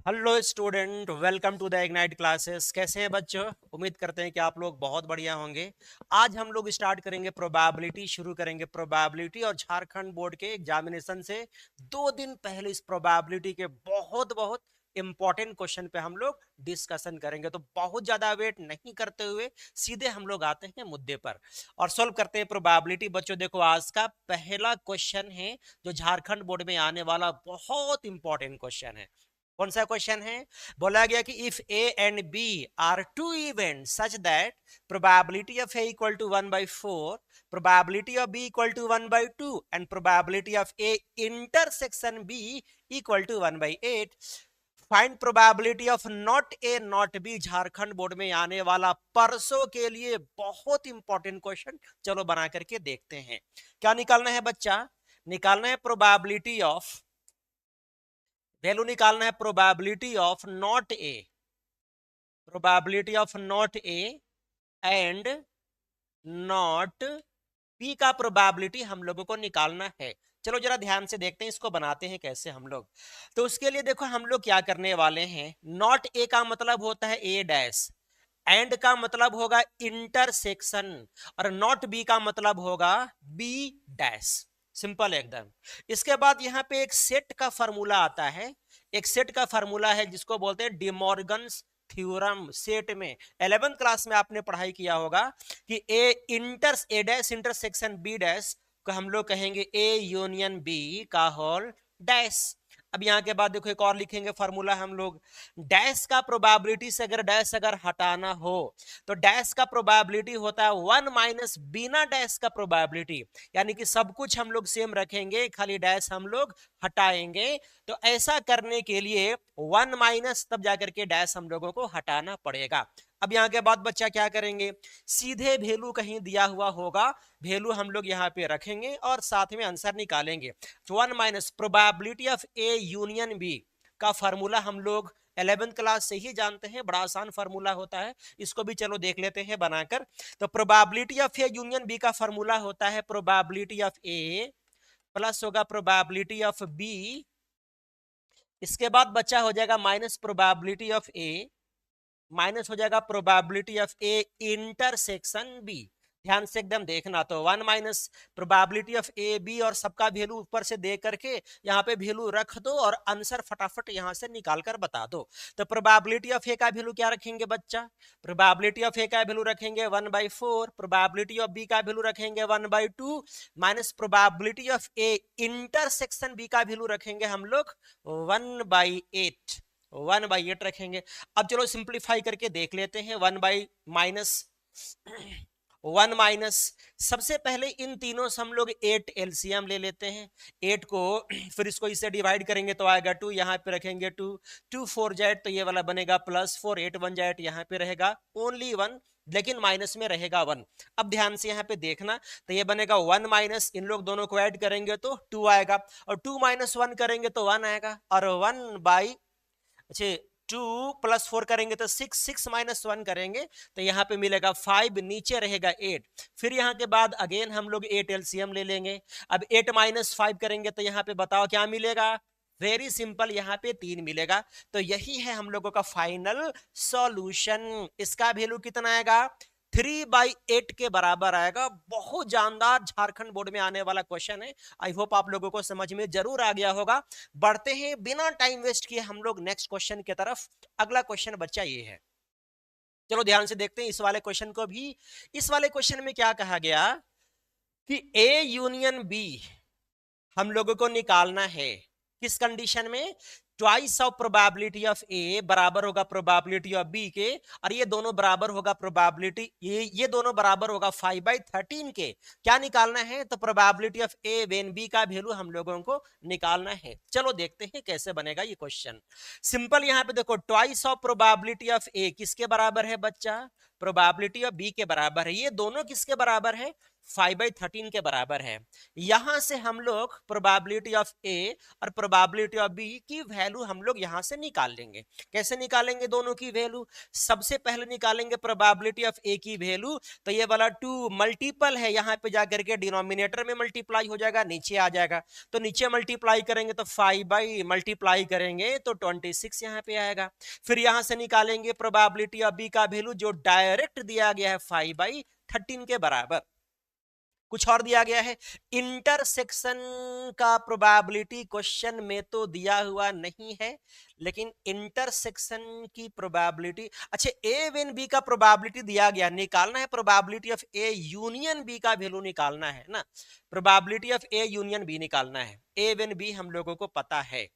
Hello student, welcome to the Ignite classes. कैसे हैं बच्चों? उम्मीद करते हैं कि आप लोग बहुत बढ़िया होंगे। आज हम लोग स्टार्ट करेंगे प्रोबेबिलिटी, शुरू करेंगे प्रोबेबिलिटी। और झारखंड बोर्ड के एग्जामिनेशन से 2 दिन पहले इस प्रोबेबिलिटी के बहुत बहुत इंपॉर्टेंट क्वेश्चन पे हम लोग डिस्कशन करेंगे। तो बहुत ज्यादा वेट नहीं करते हुए सीधे हम लोग आते हैं मुद्दे पर और सॉल्व करते हैं प्रोबेबिलिटी। बच्चों देखो, आज का पहला क्वेश्चन है जो झारखंड बोर्ड में आने वाला बहुत इंपॉर्टेंट क्वेश्चन है। कौन सा क्वेश्चन है? बोला गया कि if A and B are two event such that probability of A equal to 1/4, probability of B equal to 1/2 and probability of A intersection B equal to 1/8, find probability of not A not B. Jharkhand board में आने वाला परसों के लिए बहुत important question. चलो बना करके देखते हैं। क्या निकालना है बच्चा? निकालना है प्रोबेबिलिटी ऑफ, वैल्यू निकालना है probability of not A, probability of not A and not be का प्रोबेबिलिटी हम लोगों को निकालना है। चलो जरा ध्यान से देखते हैं इसको बनाते हैं कैसे हम लोग। तो उसके लिए देखो हम लोग क्या करने वाले हैं। नॉट ए का मतलब होता है ए डैश, एंड का मतलब होगा इंटरसेक्शन, और नॉट बी का मतलब होगा बी डैश। सिंपल एकदम। इसके बाद यहाँ पे एक सेट का फॉर्मूला आता है, एक सेट का फॉर्मूला है जिसको बोलते हैं डिमॉर्गन्स थ्योरम। सेट में 11th क्लास में आपने पढ़ाई किया होगा कि ए डैश इंटरसेक्शन बी डैश को हम लोग कहेंगे ए यूनियन बी का होल डैश। अब यहाँ के बाद देखो एक और लिखेंगे फॉर्मूला हम लोग। डैश का प्रोबेबिलिटी से अगर हटाना हो तो डैश का प्रोबेबिलिटी होता है 1 माइनस बिना डैश का प्रोबेबिलिटी, यानी कि सब कुछ हम लोग सेम रखेंगे, खाली डैश हम लोग हटाएंगे। तो ऐसा करने के लिए 1 माइनस तब जाकर के डैश हम लोगों को हटाना पड़ेगा। अब यहाँ के बाद बच्चा क्या करेंगे, सीधे वैल्यू कहीं दिया हुआ होगा, वैल्यू हम लोग यहाँ पे रखेंगे और साथ में आंसर निकालेंगे। 1 minus probability of A union B का फॉर्मूला हम लोग 11th क्लास से ही जानते हैं, बड़ा आसान फॉर्मूला होता है। इसको भी चलो देख लेते हैं बनाकर। तो probability of A union B का फॉर्मूला होता है प्रोबेबिलिटी ऑफ ए प्लस होगा प्रोबेबिलिटी ऑफ बी, इसके बाद बच्चा हो जाएगा minus probability of A, minus हो जाएगा probability of A intersection B. ध्यान से एकदम देखना। तो 1 minus probability of A B, और सबका वैल्यू ऊपर से दे करके यहाँ पे वैल्यू रख दो और आंसर फटाफट यहाँ से निकाल कर बता दो। तो प्रोबेबिलिटी ऑफ ए का वैल्यू क्या रखेंगे बच्चा? प्रोबेबिलिटी ऑफ ए का वैल्यू रखेंगे 1/4, प्रोबेबिलिटी ऑफ बी का वैल्यू रखेंगे 1/2, minus probability of A intersection B का वैल्यू रखेंगे हम लोग 1/8, 1/8 रखेंगे। अब चलो सिंप्लीफाई करके देख लेते हैं। 1 माइनस सबसे पहले इन तीनों से हम लोग 8 एलसीएम ले लेते हैं। 8 को फिर इसको इससे डिवाइड करेंगे तो आएगा 2, यहाँ पे रखेंगे 2, 2 4 जाएट तो ये वाला बनेगा +4, 8 1 जाएट यहाँ पे रहेगा ओनली 1, लेकिन माइनस में रहेगा 1। अब ध्यान से यहाँ पे देखना, तो ये बनेगा 1 माइनस, इन लोग दोनों को ऐड करेंगे तो 2 आएगा, और 2 माइनस 1 करेंगे तो 1 आएगा, और 2 + 4 करेंगे तो 6, 6 माइनस 1 करेंगे तो यहाँ पे मिलेगा 5, नीचे रहेगा 8। फिर यहाँ के बाद अगेन हम लोग 8 एलसीएम ले लेंगे। अब 8 माइनस 5 करेंगे तो यहाँ पे बताओ क्या मिलेगा? वेरी सिंपल, यहाँ पे 3 मिलेगा। तो यही है हम लोगों का फाइनल सॉल्यूशन। इसका वैल्यू कितना आएगा? 3/8 के बराबर आएगा। बहुत जानदार झारखंड बोर्ड में आने वाला क्वेश्चन है। आई होप आप लोगों को समझ में जरूर आ गया होगा। बढ़ते हैं बिना टाइम वेस्ट किए हम लोग नेक्स्ट क्वेश्चन की तरफ। अगला क्वेश्चन बच्चा ये है, चलो ध्यान से देखते हैं इस वाले क्वेश्चन को भी। इस वाले क्वेश्चन में क्या कहा गया कि ए यूनियन बी हम लोगों को निकालना है। किस कंडीशन में? ट्वाइस ऑफ प्रोबेबिलिटी ऑफ ए बराबर होगा प्रोबेबिलिटी ऑफ बी के, और ये दोनों बराबर होगा प्रोबेबिलिटी, ये दोनों बराबर होगा 5/13 के। क्या निकालना है? तो probability of A when B का वैल्यू हम लोगों को निकालना है। चलो देखते हैं कैसे बनेगा ये क्वेश्चन। सिंपल, यहाँ पे देखो ट्वाइस ऑफ प्रोबेबिलिटी ऑफ ए किसके बराबर है बच्चा? प्रोबेबिलिटी ऑफ बी के बराबर है। ये दोनों किसके बराबर है? 5/13 के बराबर है। यहां से हम लोग प्रोबेबिलिटी ऑफ ए और प्रोबेबिलिटी ऑफ बी की वैल्यू हम लोग यहां से निकाल लेंगे। कैसे निकालेंगे दोनों की वैल्यू? सबसे पहले निकालेंगे प्रोबेबिलिटी ऑफ ए की वैल्यू, तो ये वाला 2 मल्टीपल है, यहां पे जाकर के डिनोमिनेटर में मल्टीप्लाई हो जाएगा, नीचे आ जाएगा। तो नीचे मल्टीप्लाई करेंगे तो 5 मल्टीप्लाई करेंगे तो 26 यहां पे आएगा। फिर यहां से निकालेंगे प्रोबेबिलिटी ऑफ बी का वैल्यू, जो डायरेक्ट दिया गया है 5/13 के बराबर। कुछ और दिया गया है, इंटरसेक्शन का प्रोबेबिलिटी क्वेश्चन में तो दिया हुआ नहीं है, लेकिन इंटरसेक्शन की प्रोबेबिलिटी, अच्छा ए वेन बी का प्रोबेबिलिटी दिया गया, निकालना है probability of A union B का वैल्यू निकालना है ना, probability of A union B निकालना है। ए वेन बी हम लोगों को पता है।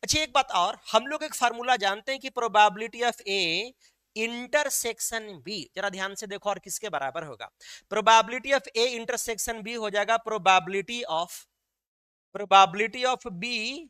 अच्छा एक बात और, हम लोग एक फार्मूला जानते हैं कि probability of A intersection B, जरा ध्यान से देखो, और किसके बराबर होगा? Probability of A intersection B हो जाएगा probability of B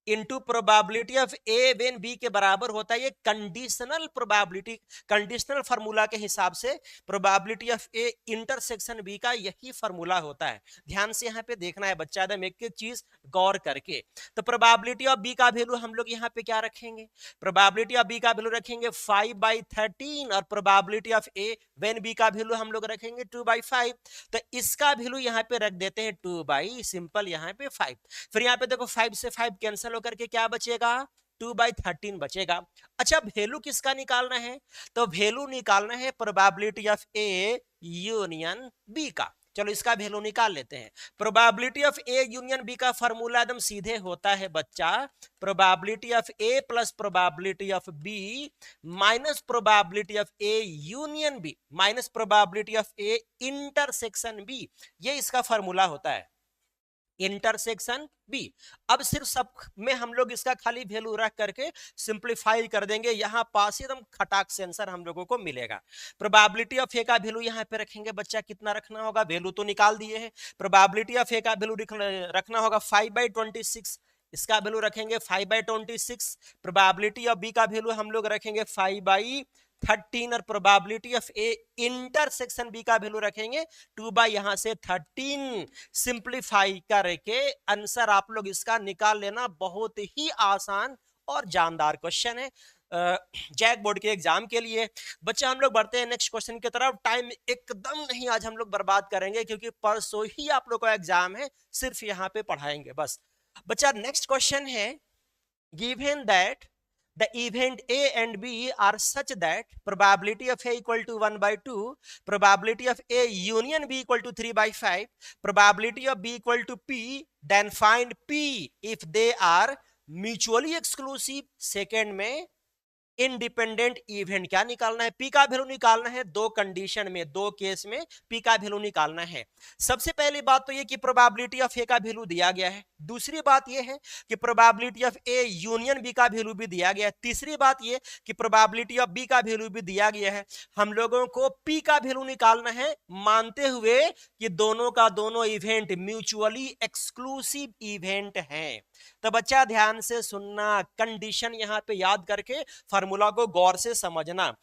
into probability of A when B के बराबर होता है। ये कंडीशनल प्रोबेबिलिटी, कंडीशनल फार्मूला के हिसाब से probability of A intersection B का यही फार्मूला होता है। ध्यान से यहाँ पे देखना है बच्चा, एकदम एक एक चीज गौर करके। तो प्रोबेबिलिटी ऑफ बी का वैल्यू हम लोग यहाँ पे क्या रखेंगे? प्रोबेबिलिटी ऑफ बी का वैल्यू रखेंगे 5/13 और probability of A when B का वैल्यू हम लोग रखेंगे 2/5। तो इसका वैल्यू यहाँ पे रख देते हैं 2 सिंपल यहाँ पे 5। फिर यहाँ पे देखो 5 से 5 कैंसिल होकर के क्या बचेगा? 2/13 बचेगा। अच्छा वैल्यू किसका निकालना है? तो वैल्यू निकालना है probability of A union B का। चलो इसका वैल्यू निकाल लेते हैं। Probability of A union B का फॉर्मूला एकदम सीधे होता है बच्चा, probability of A plus probability of B minus probability of A union B minus probability of A intersection B. ये इसका फॉर्मूला होता है, इंटरसेक्शन बी। अब सिर्फ सब में हम लोग इसका खाली वैल्यू रख करके सिंपलीफाई कर देंगे, यहां पास एकदम खटाक से आंसर हम लोगों को मिलेगा। प्रोबेबिलिटी ऑफ ए का वैल्यू यहां पे रखेंगे बच्चा, कितना रखना होगा? वैल्यू तो निकाल दिए हैं। प्रोबेबिलिटी ऑफ ए का वैल्यू रखना होगा 5/26, इसका वैल्यू रखेंगे 5/26। प्रोबेबिलिटी ऑफ बी का वैल्यू हम लोग रखेंगे 5/13 और probability of A intersection B का वैल्यू रखेंगे 2 यहां से 13। सिंपलीफाई करके आंसर आप लोग इसका निकाल लेना, बहुत ही आसान और जानदार क्वेश्चन है जैक बोर्ड के एग्जाम के लिए। बच्चा हम लोग बढ़ते हैं नेक्स्ट क्वेश्चन की तरफ। टाइम एकदम नहीं आज हम लोग बर्बाद करेंगे, क्योंकि परसों ही आप लोग का एग्जाम है, सिर्फ यहाँ पे पढ़ाएंगे बस। बच्चा नेक्स्ट क्वेश्चन है, given that the event A and B are such that probability of A equal to 1/2, probability of A union B equal to 3/5, probability of B equal to P, then find P if they are mutually exclusive। Second में independent event क्या निकालना है? P का value निकालना है। दो condition में, दो केस में पी का वैल्यू निकालना है। सबसे पहली बात तो ये कि प्रोबेबिलिटी ऑफ ए का वैल्यू दिया गया है। दूसरी बात ये है कि probability of A union B का वैल्यू भी दिया गया है। तीसरी बात ये कि प्रोबेबिलिटी ऑफ बी का वैल्यू भी दिया गया है। हम लोगों को पी का वैल्यू निकालना है, मानते हुए कि दोनों का दोनों इवेंट म्यूचुअली एक्सक्लूसिव इवेंट है। तो बच्चा ध्यान से सुनना, कंडीशन यहां पे याद करके फार्मूला को गौर से समझना।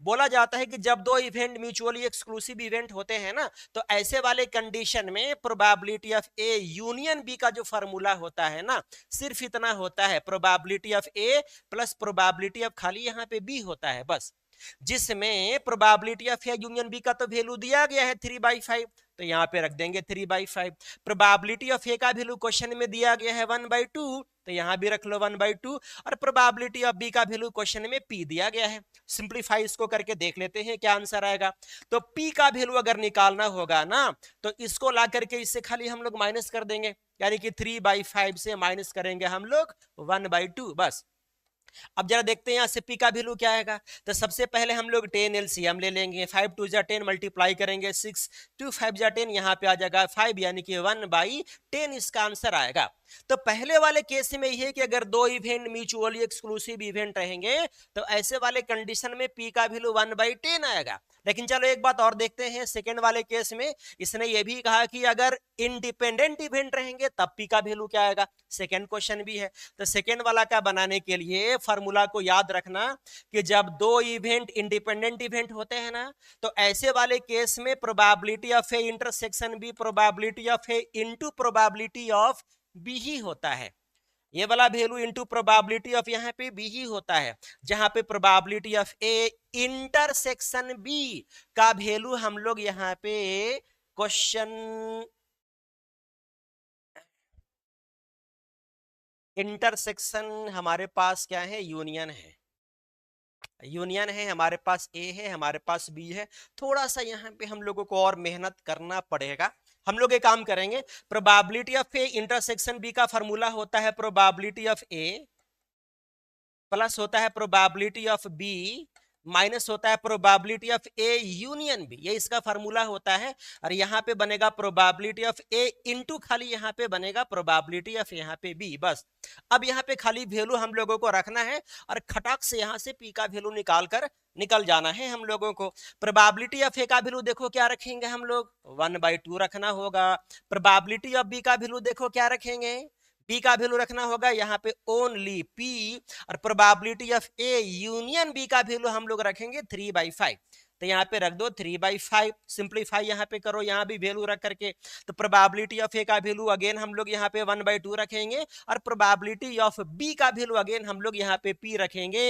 बोला जाता है कि जब दो इवेंट म्यूचुअली एक्सक्लूसिव इवेंट होते हैं ना, तो ऐसे वाले कंडीशन में probability of A union B का जो फार्मूला होता है ना, सिर्फ इतना होता है, probability of A plus probability of खाली यहाँ पे बी होता है बस, जिसमें probability of A union B का तो वैल्यू दिया गया है 3/5, तो यहाँ पे रख देंगे 3/5। प्रोबेबिलिटी ऑफ ए का वैल्यू क्वेश्चन में दिया गया है 1/2, तो यहाँ भी रख लो 1/2। और प्रोबेबिलिटी ऑफ बी का वैल्यू क्वेश्चन में पी दिया गया है। सिंपलीफाई इसको करके देख लेते हैं क्या आंसर आएगा। तो पी का वैल्यू अगर निकालना होगा ना, तो इसको ला करके इससे खाली हम लोग माइनस कर देंगे, यानी कि 3/5 से माइनस करेंगे हम लोग 1/2 बस। अब जरा देखते हैं यहाँ से पी का वैल्यू क्या आएगा। तो सबसे पहले हम लोग 10 LCM ले लेंगे, 5 2 जा 10 मल्टीप्लाई करेंगे 6, 2 5 जा 10 यहाँ पे आ जाएगा 5, यानी कि 1/10 इसका आंसर आएगा। तो पहले वाले केस में यह है कि अगर दो इवेंट म्यूचुअली एक्सक्लूसिव इवेंट रहेंगे तो ऐसे वाले कंडीशन में पी का वैल्यू 1/10 आएगा। लेकिन चलो एक बात और देखते हैं, सेकेंड वाले केस में इसने ये भी कहा कि अगर इंडिपेंडेंट इवेंट रहेंगे तब पी का वैल्यू क्या आएगा, सेकेंड क्वेश्चन भी है। तो सेकेंड वाला का बनाने के लिए फॉर्मूला को याद रखना कि जब दो इवेंट इंडिपेंडेंट इवेंट होते हैं ना, तो ऐसे वाले केस में probability of A intersection B probability of A into probability of B ही होता है। ये वाला वैल्यू इनटू प्रोबेबिलिटी ऑफ यहाँ पे बी ही होता है, जहां पे probability of A intersection B का वैल्यू हम लोग यहाँ पे क्वेश्चन इंटरसेक्शन हमारे पास क्या है, यूनियन है। यूनियन है हमारे पास, ए है हमारे पास बी है। थोड़ा सा यहाँ पे हम लोगों को और मेहनत करना पड़ेगा। हम लोग एक काम करेंगे, probability of A intersection B का फॉर्मूला होता है प्रोबेबिलिटी ऑफ ए प्लस होता है प्रोबेबिलिटी ऑफ बी माइनस होता है probability of A union B, ये इसका फार्मूला होता है। और यहाँ पे बनेगा प्रोबेबिलिटी ऑफ ए इनटू खाली यहाँ पे बनेगा प्रोबेबिलिटी ऑफ यहाँ पे बी, बस। अब यहाँ पे खाली वैल्यू हम लोगों को रखना है और खटाक से यहाँ से पी का वैल्यू निकाल कर निकल जाना है हम लोगों को। प्रोबेबिलिटी ऑफ ए का वैल्यू देखो क्या रखेंगे हम लोग, 1/2 रखना होगा। प्रोबेबिलिटी ऑफ बी का वैल्यू देखो क्या रखेंगे, बी का वैल्यू रखना होगा यहाँ पे ओनली पी। और probability of A union B का वैल्यू हम लोग रखेंगे 3/5। तो यहाँ पे रख दो 3/5, सिंप्लीफाई यहाँ पे करो, यहाँ भी वैल्यू रख करके। तो प्रोबेबिलिटी ऑफ ए का वैल्यू अगेन हम लोग यहाँ पे 1/2 रखेंगे और प्रोबेबिलिटी ऑफ बी का वैल्यू अगेन हम लोग यहाँ पे पी रखेंगे।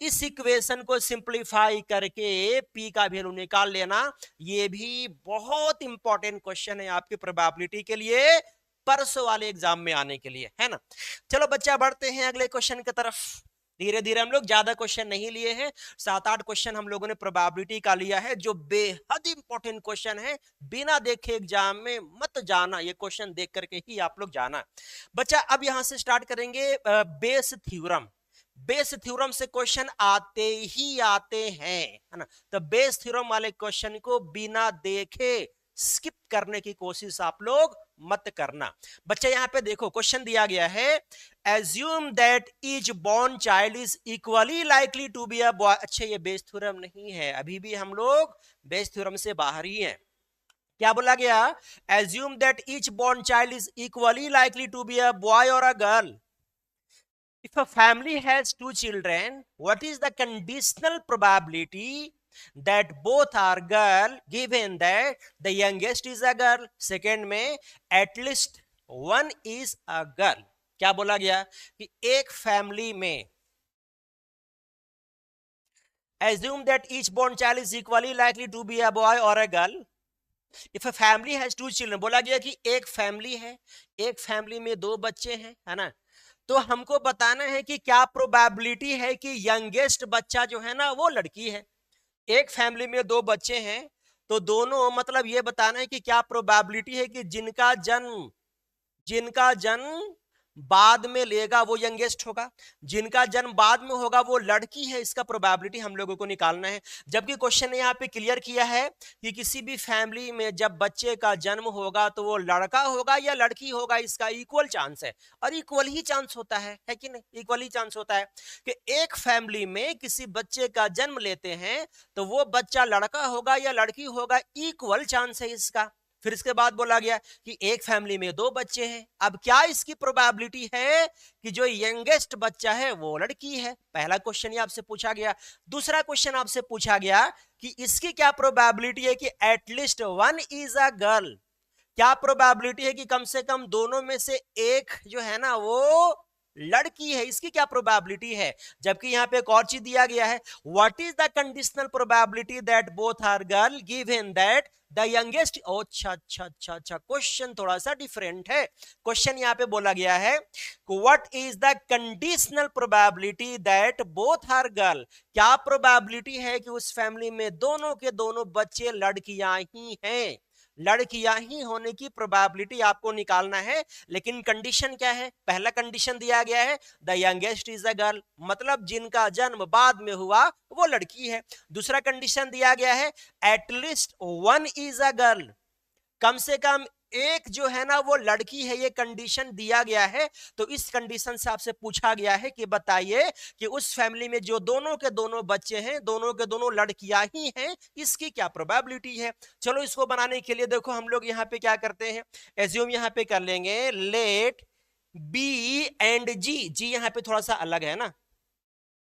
इस इक्वेशन को सिंप्लीफाई करके पी का वैल्यू निकाल लेना। ये भी बहुत इंपॉर्टेंट क्वेश्चन है आपके प्रोबेबिलिटी के लिए, परसों वाले एग्जाम में आने के लिए, है ना। चलो बच्चा बढ़ते हैं अगले क्वेश्चन की तरफ। धीरे धीरे हम लोग ज्यादा क्वेश्चन नहीं लिए हैं, 7-8 क्वेश्चन हम लोगों ने प्रोबेबिलिटी का लिया है, जो बेहद इंपॉर्टेंट क्वेश्चन है। बिना देखे एग्जाम में मत जाना, ये क्वेश्चन देख करके ही आप लोग जाना। बच्चा अब यहां से स्टार्ट करेंगे बेस थ्योरम। बेस थ्योरम से क्वेश्चन आते ही आते हैं, है ना। तो बेस थ्योरम वाले क्वेश्चन को बिना देखे स्किप करने की कोशिश आप लोग मत करना। बच्चा यहाँ पे देखो क्वेश्चन दिया गया है, assume that each born child is equally likely to be a boy. अच्छा ये बेस थ्योरम नहीं है, अभी भी हम लोग बेस थ्योरम से बाहर ही हैं। क्या बोला गया, assume that each born child is equally likely to be a boy और a girl. If a family has 2 children, what is the conditional probability that both are girl given that the youngest is a girl, second में at least one is a girl। क्या बोला गया कि एक family में assume that each born child is equally likely to be a boy or a girl। If a family has 2 children, बोला गया कि एक फैमिली है, एक फैमिली में 2 बच्चे हैं, है ना। तो हमको बताना है कि क्या प्रोबेबिलिटी है कि यंगेस्ट बच्चा जो है ना वो लड़की है। एक फैमिली में 2 बच्चे हैं, तो दोनों मतलब ये बताना है कि क्या प्रोबेबिलिटी है कि जिनका जन्म बाद में लेगा वो यंगेस्ट होगा, जिनका जन्म बाद में होगा वो लड़की है। इसका प्रोबेबिलिटी हम लोगों को निकालना है। जबकि क्वेश्चन ने यहाँ पे क्लियर किया है कि किसी भी फैमिली में जब बच्चे का जन्म होगा तो वो लड़का होगा या लड़की होगा, इसका इक्वल चांस है। और इक्वल ही चांस होता है कि नहीं, इक्वल ही चांस होता है कि एक फैमिली में किसी बच्चे का जन्म लेते हैं तो वो बच्चा लड़का होगा या लड़की होगा, इक्वल चांस है इसका। फिर इसके बाद बोला गया कि एक फैमिली में 2 बच्चे हैं। अब क्या इसकी प्रोबेबिलिटी है कि जो यंगेस्ट बच्चा है वो लड़की है। पहला क्वेश्चन ये आपसे पूछा गया। दूसरा क्वेश्चन आपसे पूछा गया कि इसकी क्या प्रोबेबिलिटी है कि at least one is a girl. क्या प्रोबेबिलिटी है कि कम से कम दोनों में से एक जो है ना वो लड़की है, इसकी क्या प्रोबेबिलिटी है। जबकि यहाँ पे एक और चीज दिया गया है, what is the conditional probability that both are girl given that the youngest. अच्छा, क्वेश्चन थोड़ा सा डिफरेंट है। क्वेश्चन यहाँ पे बोला गया है what is the conditional probability that both are girl. क्या प्रोबेबिलिटी है कि उस फैमिली में दोनों के दोनों बच्चे लड़कियां ही हैं, लड़कियां ही होने की प्रोबेबिलिटी आपको निकालना है। लेकिन कंडीशन क्या है, पहला कंडीशन दिया गया है the youngest is a girl, मतलब जिनका जन्म बाद में हुआ वो लड़की है। दूसरा कंडीशन दिया गया है at least one is a girl, कम से कम एक जो है ना वो लड़की है, ये कंडीशन दिया गया है। तो इस कंडीशन से आपसे पूछा गया है कि बताइए कि उस फैमिली में जो दोनों के दोनों बच्चे हैं, दोनों के दोनों लड़कियां ही हैं, इसकी क्या प्रोबेबिलिटी है। चलो इसको बनाने के लिए देखो हम लोग यहाँ पे क्या करते हैं, एज्यूम यहाँ पे कर लेंगे लेट बी एंड जी। जी यहाँ पे थोड़ा सा अलग है ना,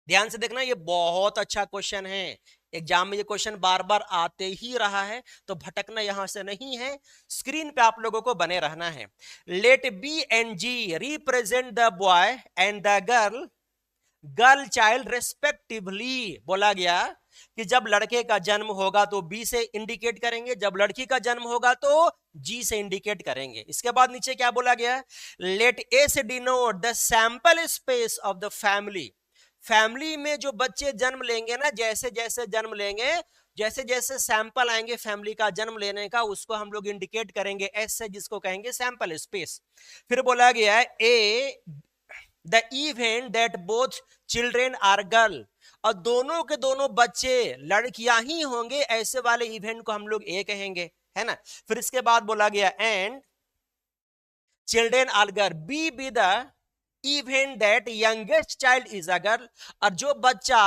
ध्यान से देखना, ये बहुत अच्छा क्वेश्चन है, एग्जाम में ये क्वेश्चन बार बार आते ही रहा है, तो भटकना यहां से नहीं है, स्क्रीन पे आप लोगों को बने रहना है। Let B and G represent the boy and the girl, girl child respectively. बोला गया कि जब लड़के का जन्म होगा तो बी से इंडिकेट करेंगे, जब लड़की का जन्म होगा तो जी से इंडिकेट करेंगे। इसके बाद नीचे क्या बोला गया, let S denote the sample space of the family. Family में जो बच्चे जन्म लेंगे ना, जैसे जैसे जन्म लेंगे, जैसे जैसे सैंपल आएंगे फैमिली का जन्म लेने का, उसको हम लोग इंडिकेट करेंगे एस से, जिसको कहेंगे सैंपल स्पेस। फिर बोला गया है A the event that both children are girl, और दोनों के दोनों बच्चे लड़कियां ही होंगे, ऐसे वाले इवेंट को हम लोग ए कहेंगे, है ना। फिर इसके बाद बोला गया and children are girl, B the event that youngest child is a girl, और जो बच्चा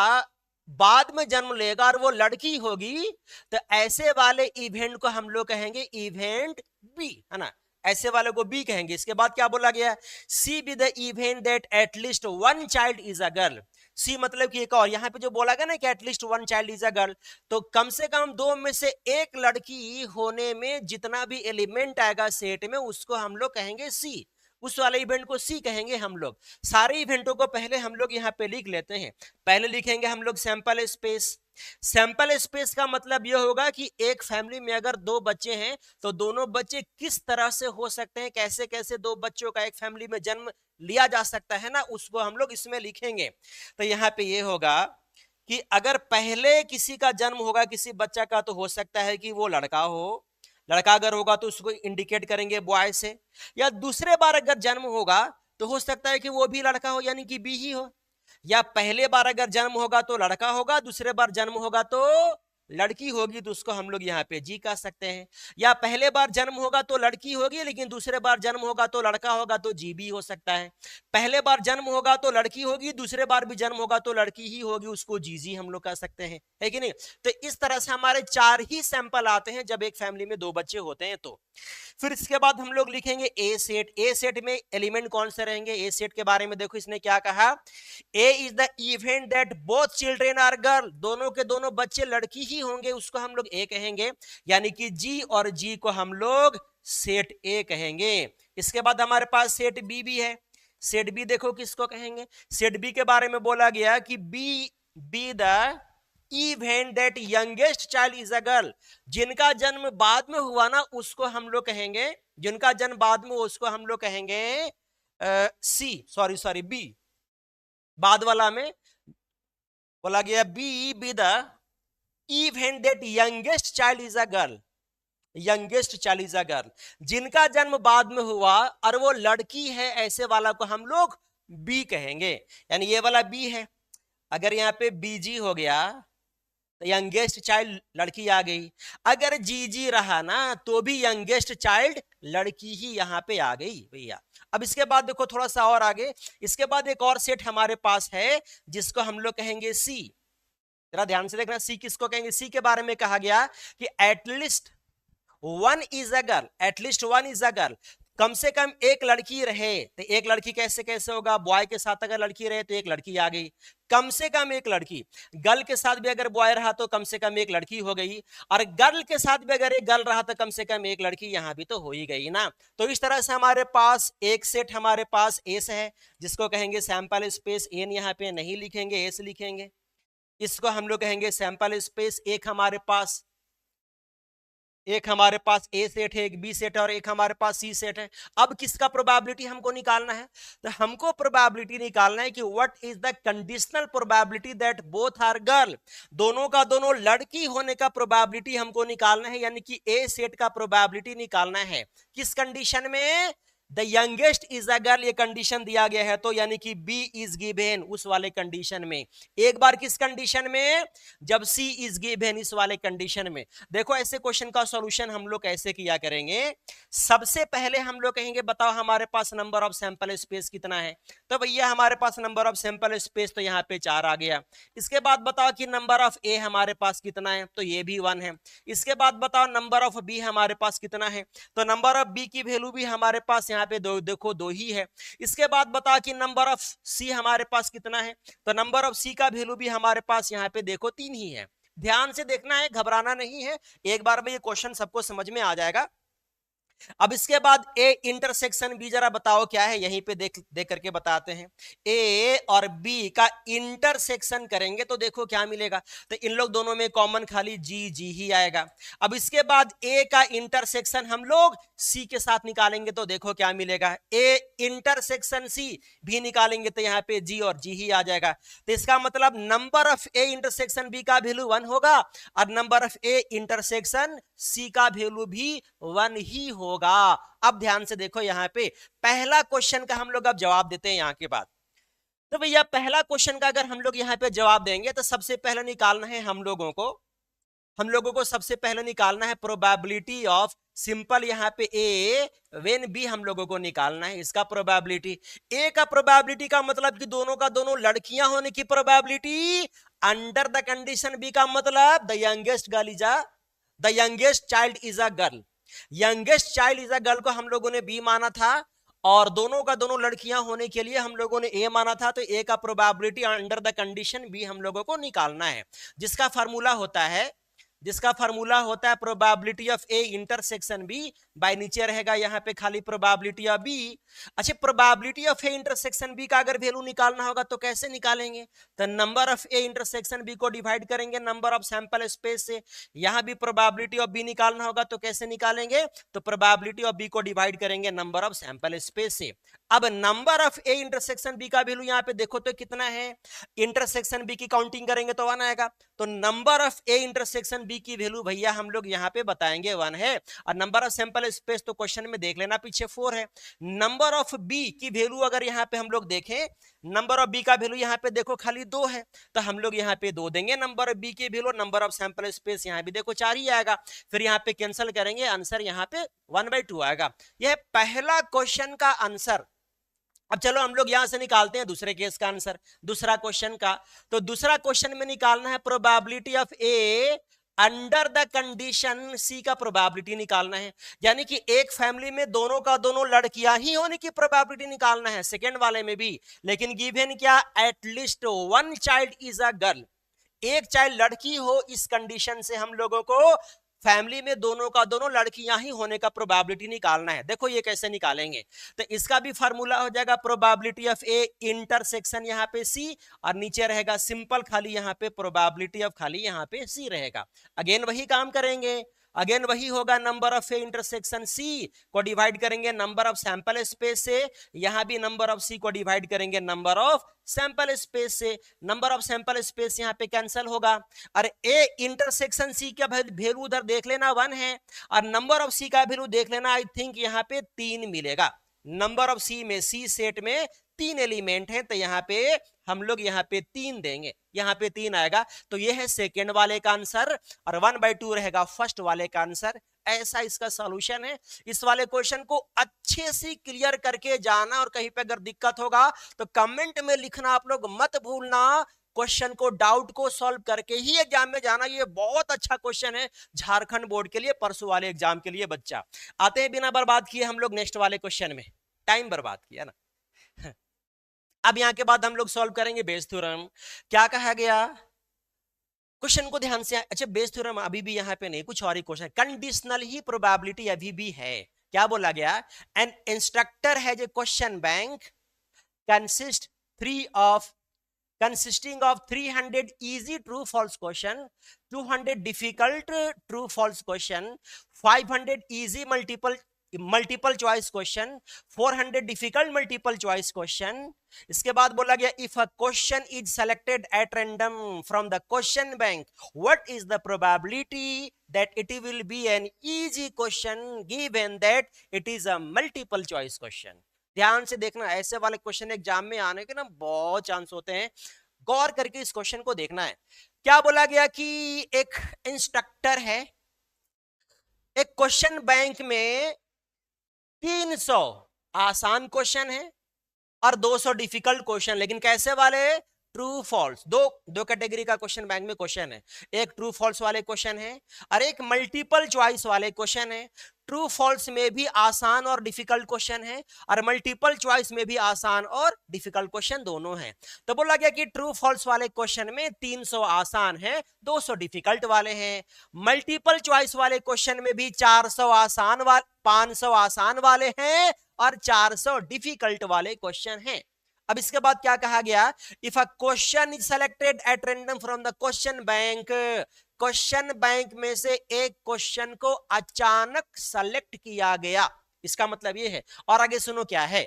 बाद में जन्म लेगा और वो लड़की होगी, तो ऐसे वाले इवेंट को हम लोग कहेंगे इवेंट बी, है ना, ऐसे वाले को बी कहेंगे। इसके बाद क्या बोला गया, C be the event that at least one child is a girl. C मतलब कि एक और, यहां पे जो बोला गया ना कि at least one child is a girl, तो कम से कम दो में से एक लड़की होने में जितना भी एलिमेंट आएगा सेट में, उसको हम लोग कहेंगे सी, उस वाले इवेंट को सी कहेंगे हम लोग। सारे इवेंटों को पहले हम लोग यहाँ पे लिख लेते हैं। पहले लिखेंगे हम लोग सैंपल स्पेस। सैंपल स्पेस का मतलब यह होगा कि एक फैमिली में अगर दो बच्चे हैं तो दोनों बच्चे किस तरह से हो सकते हैं, कैसे कैसे दो बच्चों का एक फैमिली में जन्म लिया जा सकता है ना, उसको हम लोग इसमें लिखेंगे। तो यहाँ पे ये होगा कि अगर पहले किसी का जन्म होगा किसी बच्चा का, तो हो सकता है कि वो लड़का हो, लड़का अगर होगा तो उसको इंडिकेट करेंगे बॉय से, या दूसरे बार अगर जन्म होगा तो हो सकता है कि वो भी लड़का हो, यानी कि बी ही हो, या पहले बार अगर जन्म होगा तो लड़का होगा, दूसरे बार जन्म होगा तो लड़की होगी, तो उसको हम लोग यहाँ पे जी कह सकते हैं। या पहले बार जन्म होगा तो लड़की होगी, लेकिन दूसरे बार जन्म होगा तो लड़का होगा, तो जी भी हो सकता है। पहले बार जन्म होगा तो लड़की होगी, दूसरे बार भी जन्म होगा तो लड़की ही होगी, उसको जी जी हम लोग कह सकते हैं, है कि नहीं। तो इस तरह से हमारे चार ही सैंपल आते हैं जब एक फैमिली में दो बच्चे होते हैं तो। फिर इसके बाद हम लोग लिखेंगे ए सेट। ए सेट में एलिमेंट कौन से रहेंगे, ए सेट के बारे में देखो इसने क्या कहा, A is the event that both children are girl, दोनों के दोनों बच्चे लड़की ही होंगे, उसको हम लोग ए कहेंगे, यानी कि जी और जी को हम लोग सेट ए कहेंगे। इसके बाद हमारे पास सेट बी भी है। सेट बी देखो किसको कहेंगे, सेट बी के बारे में बोला गया कि B the event that youngest child is a girl, जिनका जन्म बाद में हुआ ना उसको हम लोग कहेंगे, जिनका जन्म बाद में उसको हम लोग कहेंगे सी, सॉरी बी, बाद वाला में बोला गया B the event that youngest child is a girl, youngest child is a girl, जिनका जन्म बाद में हुआ और वो लड़की है, ऐसे वाला को हम लोग बी कहेंगे, यानी ये वाला बी है। अगर यहाँ पे बीजी हो गया तो यंगेस्ट चाइल्ड लड़की आ गई, अगर जी रहा ना तो भी यंगेस्ट चाइल्ड लड़की ही यहाँ पे आ गई भैया। अब इसके बाद देखो थोड़ा सा और आगे, इसके बाद एक और सेट हमारे पास है जिसको हम लोग कहेंगे सी। जरा ध्यान से देखना, सी किसको कहेंगे, सी के बारे में कहा गया कि at least one is a girl, at least one is a girl, कम से कम एक लड़की रहे। तो एक लड़की कैसे कैसे होगा, बॉय के साथ अगर लड़की रहे तो एक लड़की आ गई, कम से कम एक लड़की। गर्ल के साथ भी अगर बॉय रहा तो कम से कम एक लड़की हो गई, और गर्ल के साथ भी अगर एक गर्ल रहा तो कम से कम एक लड़की यहां भी तो हो ही गई ना। तो इस तरह से हमारे पास एक सेट हमारे पास एस है, जिसको कहेंगे सैंपल स्पेस। एन यहाँ पे नहीं लिखेंगे, एस लिखेंगे, इसको हम लोग कहेंगे सैंपल स्पेस। एक हमारे पास ए सेट है, एक बी सेट है, और एक हमारे पास सी सेट है। अब किसका प्रोबेबिलिटी हमको निकालना है, तो हमको प्रोबेबिलिटी निकालना है कि what is the conditional probability that both are girl, दोनों का दोनों लड़की होने का प्रोबेबिलिटी हमको निकालना है, यानी कि ए सेट का प्रोबेबिलिटी निकालना है। किस कंडीशन में, the youngest is a girl, ये कंडीशन दिया गया है, तो यानी कि बी इज गिवन उस वाले कंडीशन में। एक बार किस कंडीशन में? जब सी इज गिवन, इस वाले कंडीशन में। देखो ऐसे क्वेश्चन का सॉल्यूशन हम लोग कैसे किया करेंगे। सबसे पहले हम लोग कहेंगे बताओ हमारे पास नंबर ऑफ सैंपल स्पेस कितना है, तो भैया हमारे पास नंबर ऑफ सैंपल स्पेस तो यहाँ पे 4 आ गया। इसके बाद बताओ कि नंबर ऑफ ए हमारे पास कितना है, तो ये भी 1 है। इसके बाद बताओ नंबर ऑफ बी हमारे पास कितना है, तो नंबर ऑफ बी की वैल्यू भी हमारे पास यहाँ पे दो, देखो 2 ही है। इसके बाद बताओ कि नंबर ऑफ सी हमारे पास कितना है, तो नंबर ऑफ सी का वैल्यू भी हमारे पास यहाँ पे देखो 3 ही है। ध्यान से देखना है, घबराना नहीं है, एक बार में ये क्वेश्चन सबको समझ में आ जाएगा। अब इसके बाद ए इंटरसेक्शन बी जरा बताओ क्या है, यहीं पे देख करके बताते हैं। ए और बी का इंटरसेक्शन करेंगे तो देखो क्या मिलेगा, तो इन लोग दोनों में कॉमन खाली जी जी ही आएगा। अब इसके बाद ए का इंटरसेक्शन हम लोग सी के साथ निकालेंगे तो देखो क्या मिलेगा, ए इंटरसेक्शन सी भी निकालेंगे तो यहाँ पे जी और जी ही आ जाएगा। तो इसका मतलब number of A intersection B का वैल्यू 1 होगा और number of A intersection C का वैल्यू भी 1 ही होगा। अब ध्यान से देखो यहाँ पे पहला क्वेश्चन का हम लोग अब जवाब देते हैं यहाँ के बाद। तो भैया पहला क्वेश्चन का अगर हम लोग यहाँ पे जवाब देंगे तो सबसे पहले निकालना है हम लोगों को सबसे पहले निकालना है प्रोबेबिलिटी ऑफ सिंपल यहाँ पे ए व्हेन बी हम लोगों को निकालना है। इसका प्रोबेबिलिटी, ए का प्रोबेबिलिटी का मतलब कि दोनों का दोनों लड़कियां होने की probability under the condition, B का मतलब the youngest girl is a the youngest child is a girl. Youngest child is a girl को हम लोगों ने बी माना था और दोनों का दोनों लड़कियां होने के लिए हम लोगों ने ए माना था, तो ए का probability under the condition B हम लोगों को निकालना है, जिसका फार्मूला होता है probability of A intersection B by नीचे रहेगा यहाँ पे खाली प्रोबेबिलिटी ऑफ बी। अच्छा probability of A intersection B का अगर वैल्यू निकालना होगा तो कैसे निकालेंगे, तो number of A intersection B को डिवाइड करेंगे नंबर ऑफ सैंपल स्पेस से। यहाँ भी प्रोबेबिलिटी ऑफ बी निकालना होगा तो कैसे निकालेंगे, तो प्रोबेबिलिटी ऑफ बी को डिवाइड करेंगे नंबर ऑफ सैंपल स्पेस से। अब number of A intersection B का वैल्यू यहाँ पे देखो तो कितना है, इंटरसेक्शन बी की काउंटिंग करेंगे तो 1 आएगा, तो number of A intersection B की वैल्यू भैया हम लोग यहाँ पे बताएंगे 1 है। और नंबर ऑफ सैंपल स्पेस तो क्वेश्चन में देख लेना पीछे 4 है। नंबर ऑफ बी की वैल्यू अगर यहाँ पे हम लोग देखें, नंबर ऑफ बी का वैल्यू यहाँ पे देखो खाली 2 है, तो हम लोग यहाँ पे 2 देंगे नंबर ऑफ बी की value. Number of sample space यहाँ भी देखो 4 ही आएगा, फिर यहाँ पे कैंसिल करेंगे, आंसर यहाँ पे 1/2 आएगा। यह पहला क्वेश्चन का आंसर। अब चलो हम लोग यहां से निकालते हैं दूसरे केस का आंसर, दूसरा क्वेश्चन का। तो दूसरा क्वेश्चन में निकालना है probability of A under the condition C का प्रोबेबिलिटी निकालना है, यानी कि एक फैमिली में दोनों का दोनों लड़कियां ही होने की प्रोबेबिलिटी निकालना है, सेकेंड वाले में भी। लेकिन गिवन क्या, at least 1 child is a girl, एक चाइल्ड लड़की हो, इस कंडीशन से हम लोगों को फैमिली में दोनों का दोनों लड़कियां ही होने का प्रोबेबिलिटी निकालना है। देखो ये कैसे निकालेंगे, तो इसका भी फार्मूला हो जाएगा प्रोबेबिलिटी ऑफ ए इंटरसेक्शन यहाँ पे सी, और नीचे रहेगा सिंपल खाली यहाँ पे प्रोबेबिलिटी ऑफ खाली यहाँ पे सी रहेगा। अगेन वही काम करेंगे, अगेन वही होगा, number of A intersection C को डिवाइड करेंगे नंबर ऑफ सैंपल स्पेस से, यहां भी नंबर ऑफ सी को डिवाइड करेंगे नंबर ऑफ सैंपल स्पेस से। नंबर ऑफ सैंपल स्पेस यहाँ पे कैंसिल होगा, और ए इंटरसेक्शन सी का वैल्यू उधर देख लेना 1 है, और नंबर ऑफ सी का वैल्यू देख लेना आई थिंक यहाँ पे 3 मिलेगा। नंबर ऑफ सी में, सी सेट में 3 एलिमेंट हैं, तो यहाँ पे हम लोग यहाँ पे 3 देंगे, यहाँ पे 3 आएगा। तो ये है सेकेंड वाले का आंसर, और 1/2 रहेगा फर्स्ट वाले का आंसर। ऐसा इसका सॉल्यूशन है। इस वाले क्वेश्चन को अच्छे से क्लियर करके जाना, और कहीं पे अगर दिक्कत होगा तो कमेंट में लिखना आप लोग मत भूलना। क्वेश्चन को, डाउट को सॉल्व करके ही एग्जाम में जाना। ये बहुत अच्छा क्वेश्चन है झारखंड बोर्ड के लिए, परसों वाले एग्जाम के लिए। बच्चा आते हैं बिना बर्बाद किए हम लोग नेक्स्ट वाले क्वेश्चन में, टाइम बर्बाद किया ना। अब यहां के बाद हम लोग सॉल्व करेंगे बेस थ्योरम। क्या कहा गया क्वेश्चन को ध्यान से, अच्छा बेस थ्योरम अभी भी यहाँ पे नहीं, कुछ और ही क्वेश्चन, कंडीशनल ही प्रोबेबिलिटी अभी भी है। क्या बोला गया, N instructor has a question bank consisting of 300 easy true false question, 200 difficult true false question, 500 easy multiple multiple choice question, 400 difficult multiple choice question. इसके बाद बोला गया if a question is selected at random from the question bank, what is the probability that it will be an easy question given that it is a multiple choice question. ध्यान से देखना, ऐसे वाले question exam में आने के ना बहुत चांस होते हैं, गौर करके इस क्वेश्चन को देखना है। क्या बोला गया कि एक इंस्ट्रक्टर है, एक क्वेश्चन बैंक में 300 आसान क्वेश्चन है और 200 डिफिकल्ट क्वेश्चन, लेकिन कैसे वाले? True false. दो कैटेगरी का क्वेश्चन बैंक में क्वेश्चन है, एक ट्रू फॉल्स वाले क्वेश्चन है और एक मल्टीपल चॉइस वाले क्वेश्चन है। ट्रू फॉल्स में भी आसान और डिफिकल्ट क्वेश्चन है और मल्टीपल चॉइस में भी आसान और डिफिकल्ट क्वेश्चन दोनों हैं। तो बोला गया कि ट्रू फॉल्स वाले क्वेश्चन में 300 आसान है, 200 डिफिकल्ट वाले हैं। मल्टीपल चॉइस वाले क्वेश्चन में भी 400 आसान वाले, 500 आसान वाले हैं और 400 डिफिकल्ट वाले क्वेश्चन हैं। अब इसके बाद क्या कहा गया? If a question is selected at random from the question bank, question bank में से एक क्वेश्चन को अचानक सेलेक्ट किया गया, इसका मतलब ये है। और आगे सुनो क्या है,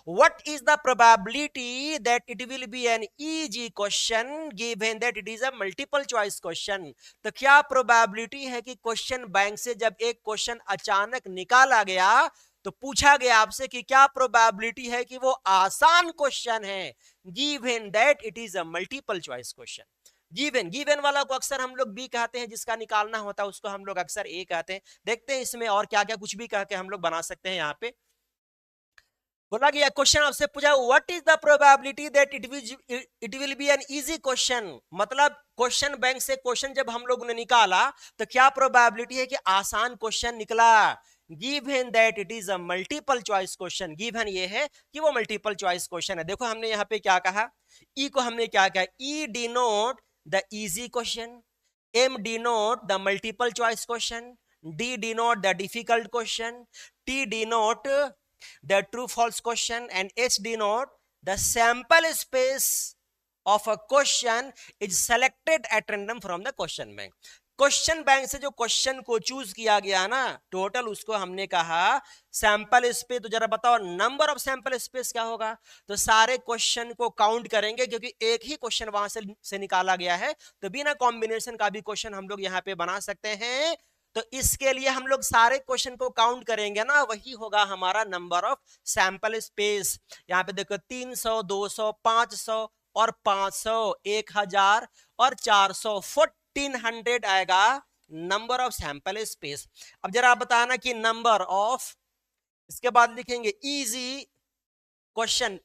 what is the probability that it will be an easy question given that it is a multiple choice question। तो क्या प्रोबेबिलिटी है कि क्वेश्चन बैंक से जब एक क्वेश्चन अचानक निकाला गया तो पूछा गया आपसे कि क्या प्रोबेबिलिटी है कि वो आसान क्वेश्चन है, given that it is a multiple choice question। Given वाला को अक्सर हम लोग बी कहते हैं, जिसका निकालना होता है उसको हम लोग अक्सर ए कहते हैं। देखते हैं इसमें और क्या क्या कुछ भी कह के हम लोग बना सकते हैं। यहाँ पे बोला गया क्वेश्चन आपसे पूछा what is the probability that it will be an easy question, मतलब क्वेश्चन बैंक से क्वेश्चन जब हम लोग ने निकाला तो क्या प्रोबेबिलिटी है कि आसान क्वेश्चन निकला, given that it is a multiple choice question. Given ये है कि वो मल्टीपल चॉइस क्वेश्चन है। देखो हमने यहाँ पे क्या कहा, ई को हमने क्या कहा, E denote the easy question, M denote the multiple choice question, D denote the difficult question, T denote the true false question, and H denote the sample space of a question is selected at random from the question bank। Question bank से जो question को choose किया गया ना total, उसको हमने कहा sample space. तो जरा बताओ नंबर ऑफ सैंपल स्पेस क्या होगा? तो सारे क्वेश्चन को काउंट करेंगे क्योंकि एक ही क्वेश्चन वहां से निकाला गया है, तो बिना कॉम्बिनेशन का भी क्वेश्चन हम लोग यहाँ पे बना सकते हैं। तो इसके लिए हम लोग सारे क्वेश्चन को काउंट करेंगे ना, वही होगा हमारा नंबर ऑफ सैंपल स्पेस। यहाँ पे देखो 300, 200, 500 और 500, 1000 और 400, 1400 आएगा नंबर ऑफ सैंपल स्पेस। अब जरा आप बताना कि नंबर ऑफ, इसके बाद लिखेंगे इजी क्वेश्चन,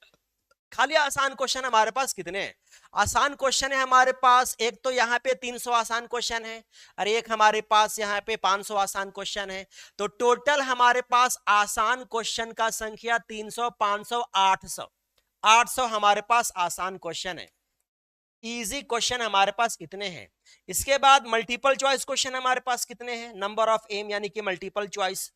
खाली आसान क्वेश्चन हमारे पास कितने हैं? आसान क्वेश्चन है हमारे पास, एक तो यहाँ पे 300 आसान क्वेश्चन है और एक हमारे पास यहाँ पे 500 आसान क्वेश्चन है। तो टोटल हमारे पास आसान क्वेश्चन का संख्या 300, 500, 800, 800 हमारे पास आसान क्वेश्चन है। इजी क्वेश्चन हमारे पास कितने हैं? इसके बाद मल्टीपल चॉइस क्वेश्चन हमारे पास कितने हैं? नंबर ऑफ एम यानी कि मल्टीपल चॉइस।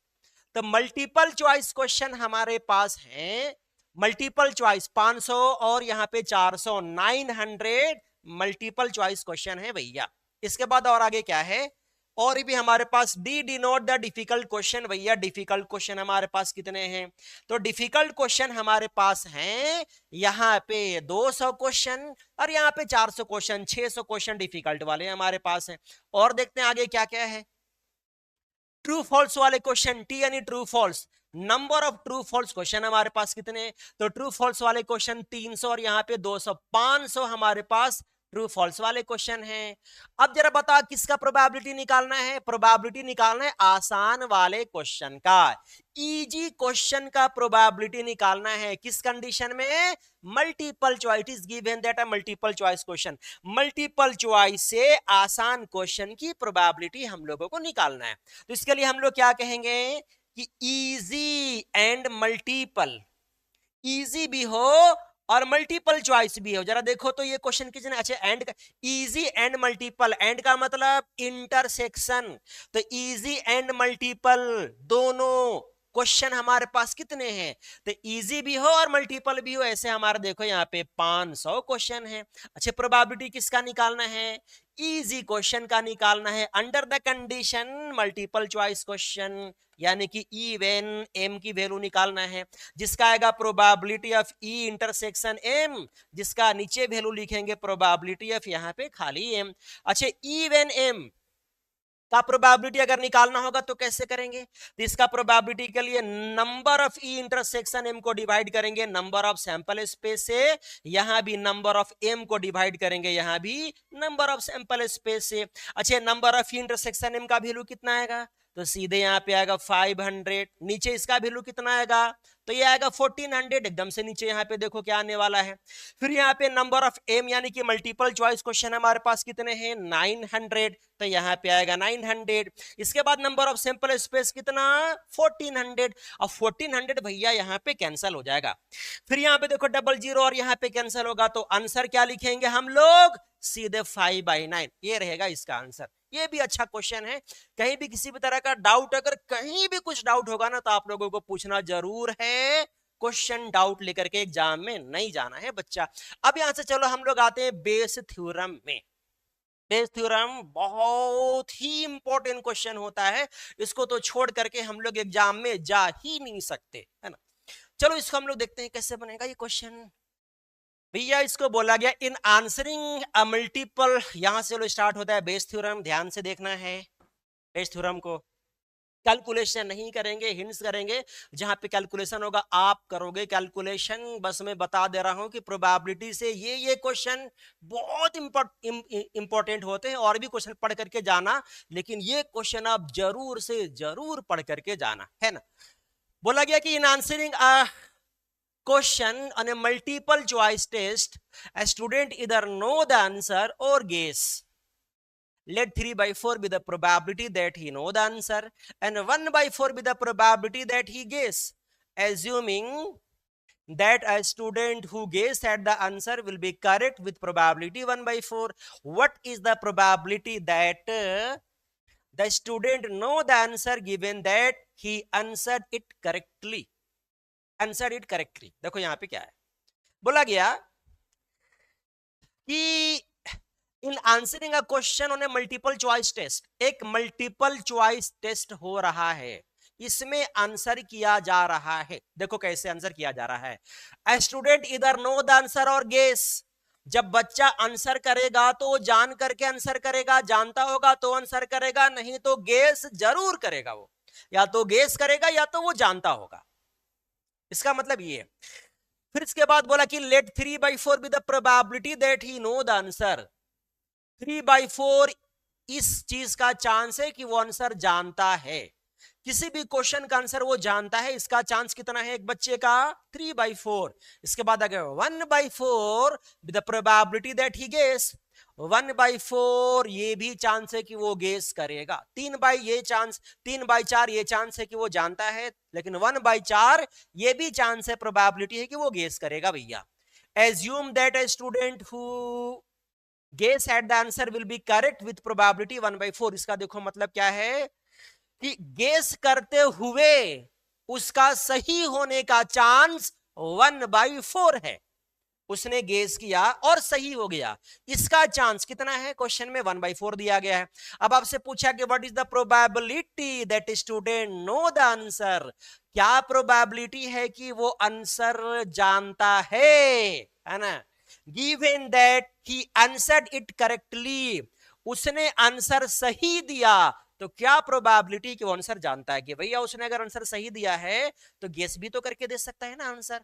तो मल्टीपल चॉइस क्वेश्चन हमारे पास हैं, मल्टीपल चॉइस 500 और यहाँ पे 400, 900 मल्टीपल चॉइस क्वेश्चन है भैया। इसके बाद और आगे क्या है, और भी हमारे पास D denote the difficult question. भैया डिफिकल्ट क्वेश्चन हमारे पास कितने हैं? तो डिफिकल्ट क्वेश्चन हमारे पास हैं यहाँ पे 200 क्वेश्चन और यहाँ पे 400 क्वेश्चन, 600 क्वेश्चन डिफिकल्ट वाले हमारे पास हैं। और देखते हैं आगे क्या क्या है। ट्रू फॉल्स वाले क्वेश्चन, टी यानी true false, number of true false question हमारे पास कितने? तो ट्रू फॉल्स वाले क्वेश्चन 300 और यहाँ पे 200, 500 हमारे पास ट्रू फॉल्स वाले क्वेश्चन हैं। अब जरा बता किसका प्रोबेबिलिटी निकालना है? प्रोबेबिलिटी निकालना है आसान वाले क्वेश्चन का, इजी क्वेश्चन का प्रोबेबिलिटी निकालना है। किस कंडीशन में? Multiple choice is given that a multiple choice question. Multiple choice से आसान क्वेश्चन की प्रोबेबिलिटी हम लोगों को निकालना है। तो इसके लिए हम लोग क्या कहेंगे कि इजी एंड मल्टीपल, इजी भी हो और मल्टीपल चॉइस भी हो। जरा देखो तो ये क्वेश्चन किसने, अच्छा एंड का, इजी एंड मल्टीपल, एंड का मतलब इंटरसेक्शन। तो इजी एंड मल्टीपल दोनों क्वेश्चन हमारे पास कितने हैं, तो इजी भी हो और मल्टीपल भी हो, ऐसे हमारे देखो यहाँ पे 500 क्वेश्चन है। अच्छा, प्रोबेबिलिटी किसका निकालना है, इजी क्वेश्चन का निकालना है under the condition multiple choice question, यानी कि ई वेन एम की वैल्यू निकालना है, जिसका आएगा probability of E intersection M, जिसका नीचे वैल्यू लिखेंगे प्रोबेबिलिटी ऑफ यहाँ पे खाली एम। अच्छा, ई वेन एम का प्रोबेबिलिटी अगर निकालना होगा तो कैसे करेंगे, तो इसका प्रोबेबिलिटी के लिए number of E intersection M को डिवाइड करेंगे नंबर ऑफ सैंपल स्पेस से, यहां भी नंबर ऑफ एम को डिवाइड करेंगे यहां भी नंबर ऑफ सैंपल स्पेस से। अच्छा, number of E intersection M का वैल्यू कितना आएगा, तो सीधे यहाँ पे आएगा 500, नीचे इसका वैल्यू कितना आएगा, तो ये आएगा 1400, एकदम से नीचे यहाँ पे देखो क्या आने वाला है। फिर यहाँ पे नंबर ऑफ एम यानी कि मल्टीपल चॉइस क्वेश्चन हमारे पास कितने हैं 900, तो यहाँ पे आएगा 900। इसके बाद नंबर ऑफ सैंपल स्पेस कितना 1400, और 1400 भैया यहाँ पे कैंसिल हो जाएगा। फिर यहाँ पे देखो 00 और यहाँ पे कैंसिल होगा, तो आंसर क्या लिखेंगे हम लोग, सीधे 5/9, ये रहेगा इसका आंसर। ये भी अच्छा क्वेश्चन है, कहीं भी किसी भी तरह का डाउट, अगर कहीं भी कुछ डाउट होगा ना तो आप लोगों को पूछना जरूर है, क्वेश्चन डाउट लेकर के एग्जाम में नहीं जाना है बच्चा। अब यहां से चलो हम लोग आते हैं बेस थ्योरम में। बेस थ्योरम बहुत ही इंपॉर्टेंट क्वेश्चन होता है, इसको तो छोड़ करके हम लोग एग्जाम में जा ही नहीं सकते, है ना। चलो इसको हम लोग देखते हैं कैसे बनेगा ये क्वेश्चन। भैया इसको बोला गया इन आंसरिंग अ मल्टीपल, यहां से स्टार्ट होता है बेस थ्योरम, ध्यान से देखना है। बेस थ्योरम को कैलकुलेशन नहीं करेंगे, हिंट्स करेंगे, जहां पे कैलकुलेशन होगा आप करोगे कैलकुलेशन। बस मैं बता दे रहा हूं कि प्रोबेबिलिटी से ये क्वेश्चन बहुत इंपॉर्टेंट होते हैं, और भी क्वेश्चन पढ़ करके जाना, लेकिन ये क्वेश्चन आप जरूर से जरूर पढ़ करके जाना, है ना। बोला गया कि in answering question on a multiple choice test, a student either know the answer or guess. Let 3/4 be the probability that he know the answer and 1/4 be the probability that he guess. Assuming that a student who guess at the answer will be correct with probability 1/4, what is the probability that the student know the answer given that he answered it correctly? Answer it correctly. देखो यहां पे क्या है, बोला गया कि in answering a question on a multiple choice test, एक multiple choice test हो रहा है, इसमें आंसर किया जा रहा है। देखो कैसे आंसर किया जा रहा है, अ स्टूडेंट इधर नो द आंसर और गेस, जब बच्चा आंसर करेगा तो जान करके आंसर करेगा, जानता होगा तो आंसर करेगा, नहीं तो गेस जरूर करेगा, वो या तो गेस करेगा या तो वो जानता होगा, इसका मतलब ये है। फिर इसके बाद बोला कि let 3/4 B the probability that he know the answer. 3/4 इस चीज का चांस है कि वो आंसर जानता है, किसी भी क्वेश्चन का आंसर वो जानता है, इसका चांस कितना है एक बच्चे का 3/4। इसके बाद अगर 1/4 with the probability that he guess, 1/4 ये भी चांस है कि वो गेस करेगा, 3/4 ये चांस है कि वो जानता है, लेकिन 1/4 ये भी चांस है, प्रोबेबिलिटी है कि वो गेस करेगा भैया। Assume that a student who guess at the answer will be correct with probability 1/4। इसका देखो मतलब क्या है कि गेस करते हुए उसका सही होने का चांस 1/4 है, उसने गेस किया और सही हो गया, इसका चांस कितना है, क्वेश्चन में 1/4 दिया गया है। अब आपसे पूछा कि what is the probability that student know the answer, क्या प्रोबेबिलिटी है कि वो आंसर जानता है ना। Given that he answered it correctly, उसने आंसर सही दिया, तो क्या प्रोबेबिलिटी कि वो आंसर जानता है, कि भैया उसने अगर आंसर सही दिया है तो गेस भी तो करके दे सकता है ना आंसर,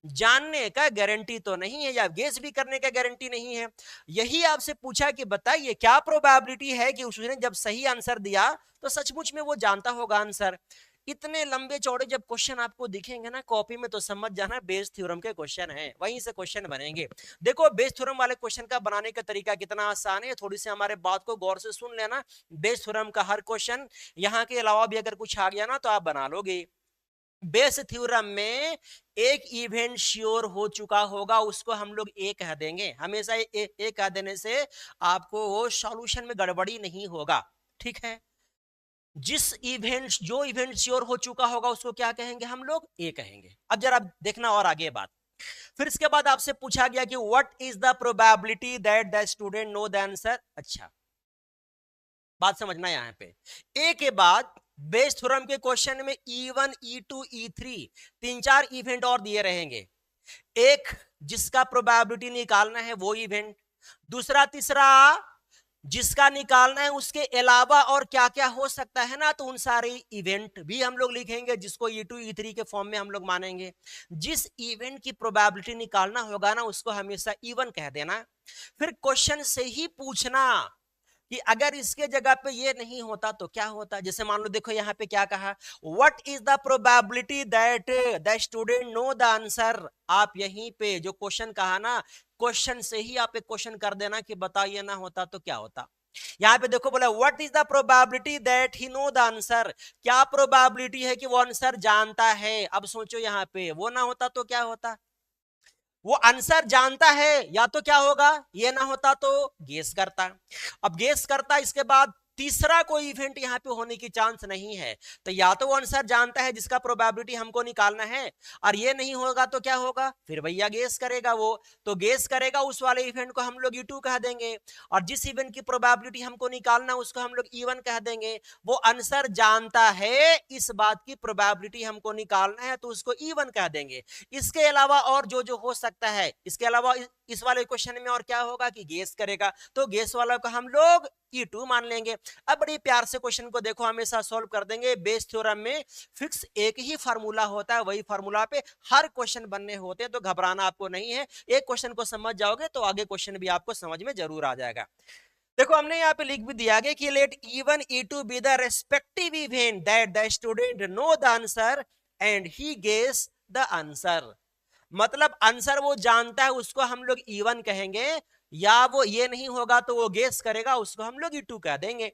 जानने का गारंटी तो नहीं है या गेस भी करने का गारंटी नहीं है। यही आपसे पूछा कि बताइए क्या प्रोबेबिलिटी है कि उसने जब सही आंसर दिया तो सचमुच में वो जानता होगा आंसर। इतने लंबे चौड़े जब क्वेश्चन आपको दिखेंगे ना कॉपी में तो समझ जाना बेस थ्योरम के क्वेश्चन हैं, वहीं से क्वेश्चन बनेंगे। देखो बेस थ्योरम वाले क्वेश्चन का बनाने का तरीका कितना आसान है, थोड़ी सी हमारे बात को गौर से सुन लेना। बेस थ्योरम का हर क्वेश्चन यहाँ के अलावा भी अगर कुछ आ गया ना तो आप बना लोगे। बेस थ्योरम में एक इवेंट श्योर हो चुका होगा, उसको हम लोग ए कह देंगे, हमेशा ए कह देने से आपको वो सॉल्यूशन में गड़बड़ी नहीं होगा, ठीक है। जिस इवेंट जो इवेंट श्योर हो चुका होगा उसको क्या कहेंगे हम लोग, ए कहेंगे। अब जरा देखना और आगे बात। फिर इसके बाद आपसे पूछा गया कि what is the probability that the student know the answer. अच्छा, बात समझना यहां पे, ए के बाद बेस थ्योरम के क्वेश्चन में E1 E2 E3 तीन चार इवेंट और दिए रहेंगे। एक जिसका प्रोबेबिलिटी निकालना है वो इवेंट, दूसरा तीसरा जिसका निकालना है उसके अलावा और क्या क्या हो सकता है ना, तो उन सारे इवेंट भी हम लोग लिखेंगे जिसको E2 E3 के फॉर्म में हम लोग मानेंगे। जिस इवेंट की प्रोबेबिलिटी निकालना होगा ना उसको हमेशा E1 कह देना। फिर क्वेश्चन से ही पूछना कि अगर इसके जगह पे ये नहीं होता तो क्या होता। जैसे मान लो देखो यहाँ पे क्या कहा, what is the probability that the student know the answer. आप यहीं पे जो क्वेश्चन कहा ना, क्वेश्चन से ही आप एक क्वेश्चन कर देना कि बताइए ना होता तो क्या होता। यहाँ पे देखो बोला what is the probability that he know the answer, क्या प्रोबेबिलिटी है कि वो आंसर जानता है। अब सोचो यहाँ पे वो ना होता तो क्या होता, वो आंसर जानता है या तो क्या होगा, ये ना होता तो गेस करता। अब गेस करता, इसके बाद तीसरा कोई इवेंट यहां पे होने की चांस नहीं है, तो या तो वो आंसर जानता है जिसका प्रोबेबिलिटी हमको निकालना है, और ये नहीं होगा तो क्या होगा, फिर भैया गेस करेगा वो। तो गेस करेगा उस वाले इवेंट को हम लोग E2 कह देंगे, और जिस इवेंट की प्रोबेबिलिटी हमको निकालना उसको हम लोग E1 कह देंगे। वो आंसर जानता है, इस बात की प्रोबेबिलिटी हमको निकालना है तो उसको E1 कह देंगे। इसके अलावा और जो जो हो सकता है, इसके अलावा इस वाले क्वेश्चन में और क्या होगा कि गेस करेगा, तो गेस वाला को हम लोग E2 मान लेंगे। अब बड़ी प्यार से क्वेश्चन को देखो, हमेशा सॉल्व कर देंगे। बेस थ्योरम में फिक्स एक ही फार्मूला होता है, वही फार्मूला पे हर क्वेश्चन बनने होते हैं, तो घबराना आपको नहीं है। एक क्वेश्चन को समझ जाओगे तो आगे क्वेश्चन भी आपको समझ में जरूर आ जाएगा। देखो हमने यहाँ पे लिख भी दिया गया कि let E1 E2 B the respective event that the student know the answer and he guess the answer. मतलब आंसर वो जानता है उसको हम लोग E1 कहेंगे, या वो ये नहीं होगा तो वो गेस करेगा उसको हम लोग E2 कह देंगे।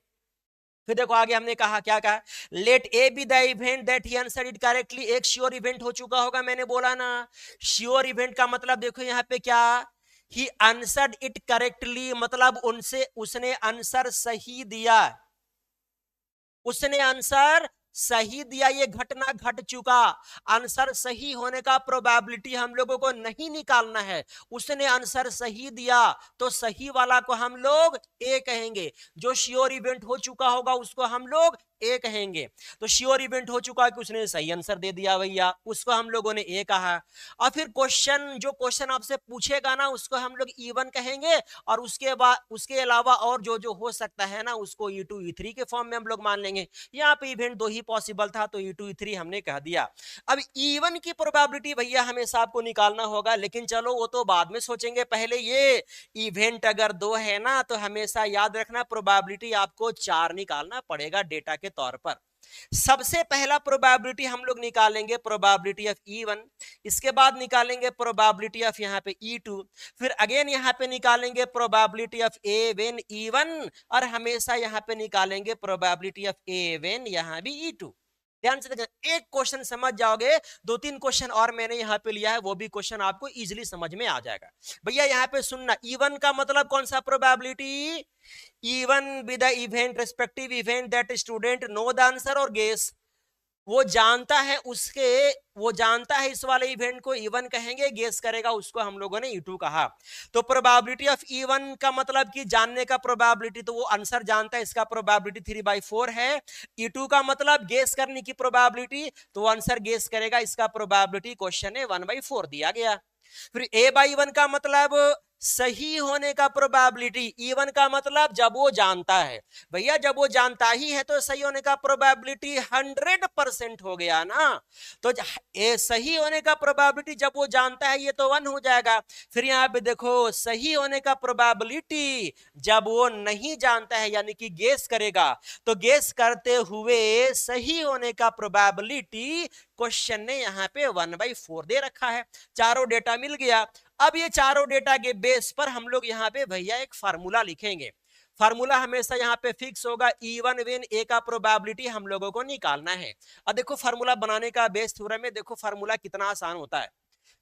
फिर देखो आगे हमने कहा, क्या कहा, let A be the event that he answered it correctly. एक श्योर इवेंट हो चुका होगा, मैंने बोला ना श्योर इवेंट का मतलब देखो यहाँ पे क्या, ही आंसर्ड इट करेक्टली, मतलब उनसे उसने आंसर सही दिया, उसने आंसर सही दिया, ये घटना घट चुका। आंसर सही होने का प्रोबेबिलिटी हम लोगों को नहीं निकालना है, उसने आंसर सही दिया तो सही वाला को हम लोग ए कहेंगे। जो श्योर इवेंट हो चुका होगा उसको हम लोग ए कहेंगे। तो श्योर इवेंट हो चुका कि उसने सही आंसर दे दिया भैया, उसको हम लोगों ने ए कहा। और फिर क्वेश्चन, जो क्वेश्चन आपसे पूछेगा ना उसको हम लोग E1 कहेंगे, और उसके बाद उसके अलावा और जो जो हो सकता है ना उसको E2 E3 के फॉर्म में हम लोग मान लेंगे। यहाँ पे इवेंट दो ही पॉसिबल था तो E2 E3 हमने कह दिया। अब E1 की प्रोबेबिलिटी भैया हमेशा आपको निकालना होगा, लेकिन चलो वो तो बाद में सोचेंगे, पहले ये इवेंट अगर दो है ना तो हमेशा याद रखना प्रोबेबिलिटी आपको 4 निकालना पड़ेगा डेटा के तौर पर। सबसे पहला प्रोबेबिलिटी हम लोग निकालेंगे प्रोबेबिलिटी ऑफ E1, इसके बाद निकालेंगे प्रोबेबिलिटी ऑफ यहाँ पे E2, फिर अगेन यहाँ पे निकालेंगे probability of A when E1, और हमेशा यहाँ पे निकालेंगे प्रोबेबिलिटी ऑफ A व्हेन यहाँ भी E2। ध्यान से देखना, एक क्वेश्चन समझ जाओगे, दो तीन क्वेश्चन और मैंने यहाँ पे लिया है, वो भी क्वेश्चन आपको इजीली समझ में आ जाएगा। भैया यहाँ पे सुनना, E1 का मतलब कौन सा probability, E1 B the event respective event that student know the answer और गेस। वो जानता है वो जानता है इस वाले इवेंट को E1 कहेंगे, गेस करेगा उसको हम लोगों ने E2 कहा। तो प्रोबेबिलिटी ऑफ E1 का मतलब कि जानने का प्रोबेबिलिटी, तो वो आंसर जानता है, इसका प्रोबेबिलिटी 3/4 है। E2 का मतलब गेस करने की प्रोबेबिलिटी, तो वो आंसर गेस करेगा, इसका प्रोबेबिलिटी क्वेश्चन है 1/4 दिया गया। फिर A/1 का मतलब सही होने का प्रोबेबिलिटी, E1 का मतलब जब वो जानता है, भैया जब वो जानता ही है तो सही होने का प्रोबेबिलिटी 100% हो गया ना। तो सही होने का प्रोबेबिलिटी जब वो जानता है ये तो 1 हो जाएगा। फिर यहाँ पे देखो सही होने का प्रोबेबिलिटी जब वो नहीं जानता है यानी कि गेस करेगा, तो गेस करते हुए सही होने का प्रोबेबिलिटी क्वेश्चन ने यहाँ पे 1/4 दे रखा है। चारों डेटा मिल गया। अब ये चारों डेटा के बेस पर हम लोग यहाँ पे भैया एक फार्मूला लिखेंगे। फार्मूला हमेशा यहाँ पे फिक्स होगा, E1 व्हेन A का प्रोबेबिलिटी हम लोगों को निकालना है। अब देखो फार्मूला बनाने का बेस थ्योरम में देखो फार्मूला कितना आसान होता है।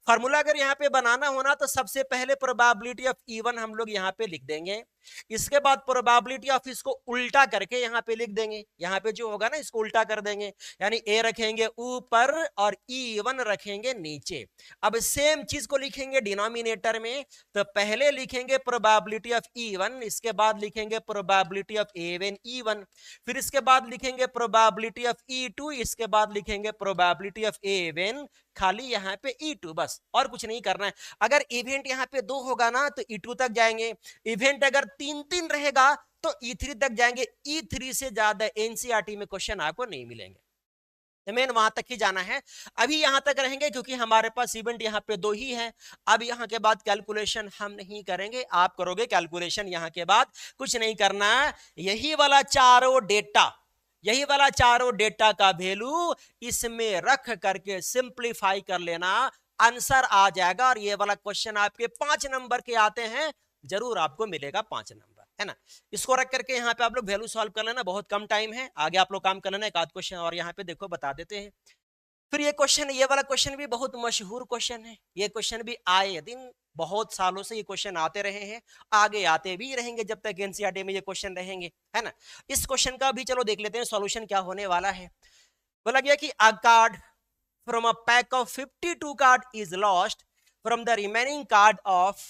फार्मूला अगर यहाँ पे बनाना होना तो सबसे पहले प्रोबेबिलिटी ऑफ E1 हम लोग यहाँ पे लिख देंगे, इसके बाद प्रोबेबिलिटी ऑफ इसको उल्टा करके यहाँ पे लिख देंगे, यहाँ पे जो होगा ना इसको उल्टा कर देंगे, यानी ए रखेंगे ऊपर और E1 रखेंगे नीचे। अब सेम चीज को लिखेंगे डिनोमिनेटर में, तो पहले लिखेंगे प्रोबेबिलिटी ऑफ E1, इसके बाद लिखेंगे प्रोबेबिलिटी ऑफ A1 E1, फिर इसके बाद लिखेंगे प्रोबेबिलिटी ऑफ E2, इसके बाद लिखेंगे प्रोबेबिलिटी ऑफ A1, खाली यहाँ पे E2, बस और कुछ नहीं करना है। अगर इवेंट यहाँ पे 2 होगा ना तो E2 तक जाएंगे, इवेंट अगर 3-3 रहेगा तो E3 तक जाएंगे। E3 से ज्यादा एनसीईआरटी में क्वेश्चन आपको नहीं मिलेंगे, मेन वहां तक ही जाना है। अभी यहां तक रहेंगे क्योंकि हमारे पास इवेंट यहाँ पे 2 ही है। अब यहाँ के बाद कैलकुलेशन हम नहीं करेंगे, आप करोगे कैलकुलेशन, यहाँ के बाद कुछ नहीं करना। यही वाला चारों डेटा का वैल्यू इसमें रख करके सिंप्लीफाई कर लेना, आंसर आ जाएगा। और ये वाला क्वेश्चन आपके 5 नंबर के आते हैं, जरूर आपको मिलेगा 5 नंबर, है ना। इसको रख करके यहाँ पे आप लोग वैल्यू सॉल्व कर लेना, बहुत कम टाइम है, आगे आप लोग काम कर लेना। एक आध क्वेश्चन और यहाँ पे देखो बता देते हैं। फिर ये क्वेश्चन, ये वाला क्वेश्चन भी बहुत मशहूर क्वेश्चन है, ये क्वेश्चन भी आए दिन बहुत सालों से ये क्वेश्चन आते रहे हैं, आगे आते भी रहेंगे जब तक एनसीईआरटी में ये क्वेश्चन रहेंगे, है ना। इस क्वेश्चन का भी चलो देख लेते हैं सॉल्यूशन क्या होने वाला है। बोला गया कि अ card from a pack of 52 card is lost. From the remaining card of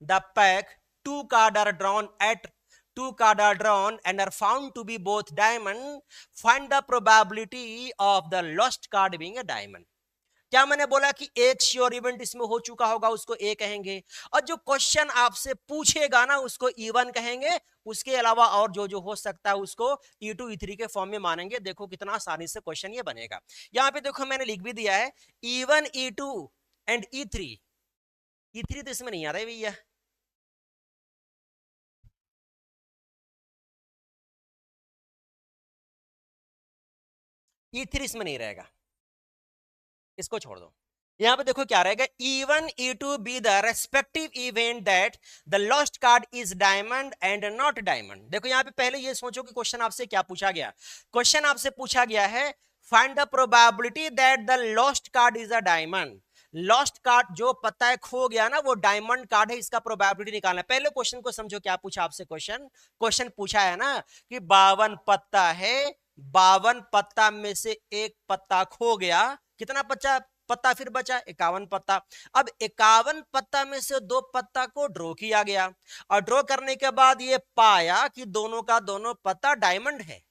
the pack, 2 cards are drawn and are found to be both diamond. Find the probability of the lost card being a diamond. क्या मैंने बोला कि एक sure event इसमें हो चुका होगा, उसको ए कहेंगे, और जो क्वेश्चन आपसे पूछेगा ना उसको E1 कहेंगे, उसके अलावा और जो जो हो सकता है उसको E2 E3 के फॉर्म में मानेंगे। देखो कितना आसानी से क्वेश्चन ये बनेगा। यहाँ पे देखो मैंने लिख भी दिया है E1 E2 एंड E3 तो इसमें नहीं आ रहा है भैया, E3 इसमें नहीं रहेगा, इसको छोड़ दो। यहां पे देखो क्या रहेगा, E1 E2 B the respective event that the lost card is diamond and not diamond. देखो यहाँ पे पहले ये सोचो कि क्वेश्चन आपसे क्या पूछा गया। क्वेश्चन आपसे पूछा गया है find the probability that the lost card is a diamond. Lost card जो पता है खो गया ना वो डायमंड कार्ड है, इसका प्रोबेबिलिटी निकालना है। पहले क्वेश्चन को समझो, क्या पूछा आपसे क्वेश्चन पूछा है ना कि 52 पत्ता है, 52 पत्ता में से एक पत्ता खो गया, कितना पत्ता फिर बचा 51 पत्ता। अब 51 पत्ता में से 2 पत्ता को ड्रॉ किया गया, और ड्रॉ करने के बाद ये पाया कि दोनों का दोनों पत्ता डायमंड है,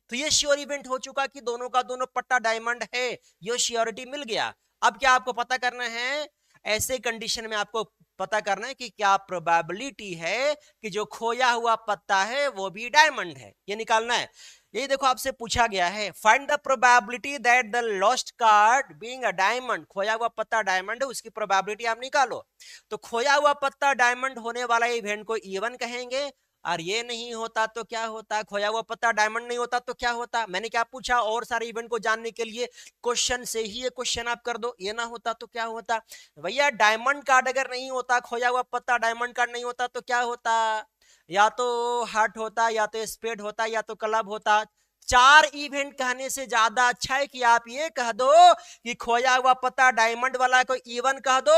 तो ये श्योर इवेंट हो चुका कि दोनों का दोनों पत्ता डायमंड है, ये श्योरिटी मिल गया। अब क्या आपको पता करना है, ऐसे कंडीशन में आपको पता करना है कि क्या प्रोबेबिलिटी है कि जो खोया हुआ पत्ता है वो भी डायमंड है, ये निकालना है। ये देखो आपसे पूछा गया है find the probability that the lost card being a diamond, खोया हुआ पत्ता डायमंड है, उसकी प्रोबेबिलिटी आप निकालो। तो खोया हुआ पत्ता डायमंड होने वाला इवेंट को E1 कहेंगे, और ये नहीं होता तो क्या होता, खोया हुआ पत्ता डायमंड नहीं होता तो क्या होता। मैंने क्या पूछा, और सारे इवेंट को जानने के लिए क्वेश्चन से ही ये क्वेश्चन आप कर दो, ये ना होता तो क्या होता। भैया डायमंड कार्ड अगर नहीं होता, खोया हुआ पत्ता डायमंड कार्ड नहीं होता तो क्या होता, या तो हार्ट होता, या तो स्पेड होता, या तो क्लब होता। 4 इवेंट कहने से ज्यादा अच्छा है कि आप ये कह दो कि खोया हुआ पत्ता डायमंड वाला को E1 कह दो,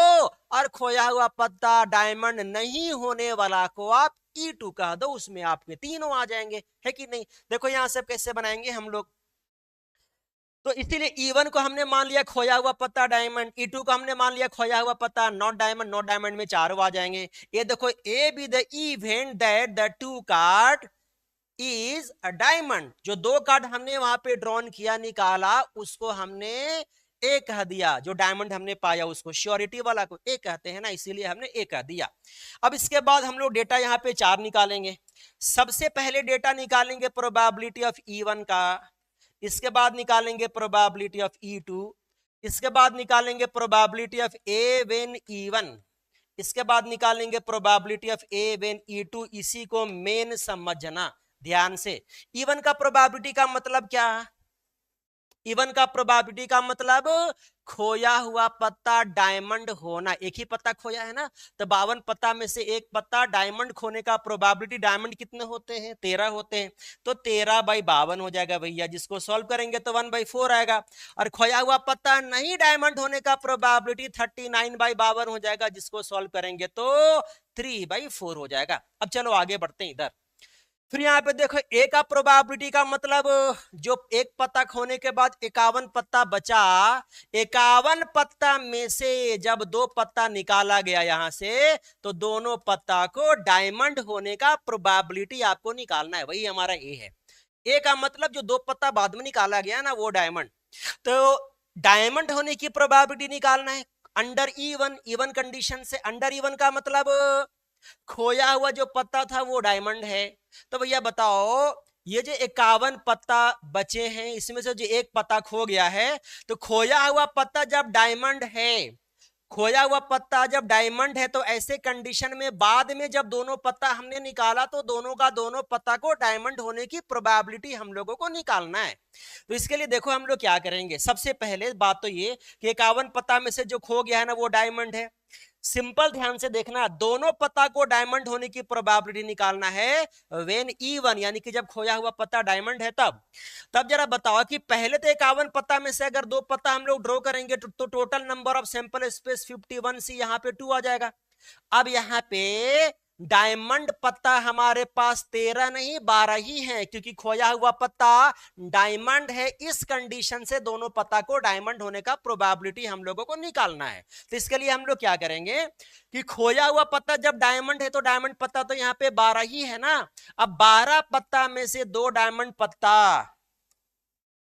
और खोया हुआ पत्ता डायमंड नहीं होने वाला को आप E2 कह दो, उसमें आपके तीनों आ जाएंगे, है कि नहीं। देखो यहां से कैसे बनाएंगे हम लोग, तो इसीलिए E1 को हमने मान लिया खोया हुआ पत्ता डायमंड, E2 को हमने मान लिया खोया हुआ पत्ता नॉट डायमंड में चारों आ जाएंगे। ये देखो ए be the event that the 2 card is a diamond, जो 2 कार्ड हमने वहां पे ड्रॉन किया निकाला उसको हमने ए कह दिया, जो डायमंड हमने पाया उसको श्योरिटी वाला को ए कहते हैं ना, इसीलिए हमने ए कह दिया। अब इसके बाद हम लोग डेटा यहाँ पे 4 निकालेंगे। सबसे पहले डेटा निकालेंगे प्रोबेबिलिटी ऑफ E1 का, इसके बाद निकालेंगे प्रोबेबिलिटी ऑफ E2, इसके बाद निकालेंगे probability of A when E1, इसके बाद निकालेंगे probability of A when E2। इसी को मेन समझना ध्यान से। E1 का प्रोबेबिलिटी का मतलब क्या, इवन का प्रोबेबिलिटी का मतलब खोया हुआ पत्ता डायमंड होना। एक ही पत्ता खोया है ना, तो 52 पत्ता में से एक पत्ता डायमंड खोने का प्रोबेबिलिटी, डायमंड कितने होते हैं? 13 होते हैं, तो 13/52 हो जाएगा भैया। जिसको सॉल्व करेंगे तो 1/4 आएगा। और खोया हुआ पत्ता नहीं डायमंड होने का प्रोबेबिलिटी 39/52 हो जाएगा। जिसको सॉल्व करेंगे तो 3/4 हो जाएगा। अब चलो आगे बढ़ते हैं इधर। फिर यहाँ पे देखो ए का प्रोबेबिलिटी का मतलब, जो एक पत्ता खोने के बाद 51 पत्ता बचा, 51 पत्ता में से जब 2 पत्ता निकाला गया यहां से, तो दोनों पत्ता को डायमंड होने का प्रोबेबिलिटी आपको निकालना है। वही हमारा ए है। ए का मतलब जो 2 पत्ता बाद में निकाला गया ना, वो डायमंड। तो डायमंड होने की प्रोबेबिलिटी निकालना है अंडर इवन। इवन कंडीशन से, अंडर इवन का मतलब खोया हुआ जो पत्ता था वो डायमंड है। तो भैया बताओ, ये जो 51 पत्ता बचे हैं, इसमें से जो एक पत्ता खो गया है, तो खोया हुआ पत्ता जब डायमंड है, खोया हुआ पत्ता जब डायमंड है, तो ऐसे कंडीशन में बाद में जब दोनों पत्ता हमने निकाला, तो दोनों का दोनों पत्ता को डायमंड होने की प्रोबेबिलिटी हम लोगों को निकालना है। तो इसके लिए देखो हम लोग क्या करेंगे। सबसे पहले बात तो ये कि 51 पत्ता में से जो खो गया है ना, वो डायमंड है। सिंपल ध्यान से देखना, दोनों पत्ता को डायमंड होने की प्रोबेबिलिटी निकालना है व्हेन इवन, यानी कि जब खोया हुआ पत्ता डायमंड है तब जरा बताओ कि पहले तो 51 पत्ता में से अगर 2 पत्ता हम लोग ड्रॉ करेंगे तो total number of sample space 51 सी, यहाँ पे 2 आ जाएगा। अब यहाँ पे डायमंड पत्ता हमारे पास 13 नहीं 12 ही है, क्योंकि खोया हुआ पत्ता डायमंड है। इस कंडीशन से दोनों पत्ता को डायमंड होने का प्रोबेबिलिटी हम लोगों को निकालना है। तो इसके लिए हम लोग क्या करेंगे कि खोया हुआ पत्ता जब डायमंड है, तो डायमंड पत्ता तो यहाँ पे 12 ही है ना। अब 12 पत्ता में से 2 डायमंड पत्ता,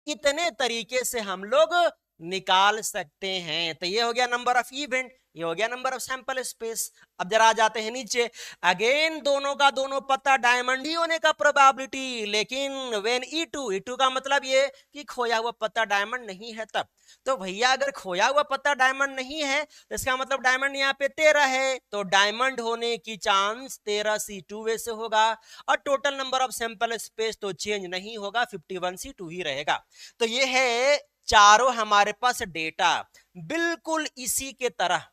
इतने तरीके से हम लोग निकाल सकते हैं। तो ये हो गया नंबर ऑफ इवेंट, ये हो गया नंबर ऑफ सैंपल स्पेस। अब जरा आ जाते हैं नीचे। अगेन दोनों का दोनों पत्ता डायमंड ही होने का प्रोबेबिलिटी, लेकिन व्हेन E2 का मतलब ये कि खोया हुआ पत्ता डायमंड नहीं है तब। तो भैया अगर खोया हुआ पत्ता डायमंड नहीं है, तो इसका मतलब डायमंड यहाँ पे 13 है, तो डायमंड होने की चांस 13C2 वे से होगा। और total number of sample space तो चेंज नहीं होगा, 51C2 ही रहेगा। तो ये है चारों हमारे पास डेटा। बिल्कुल इसी के तरह,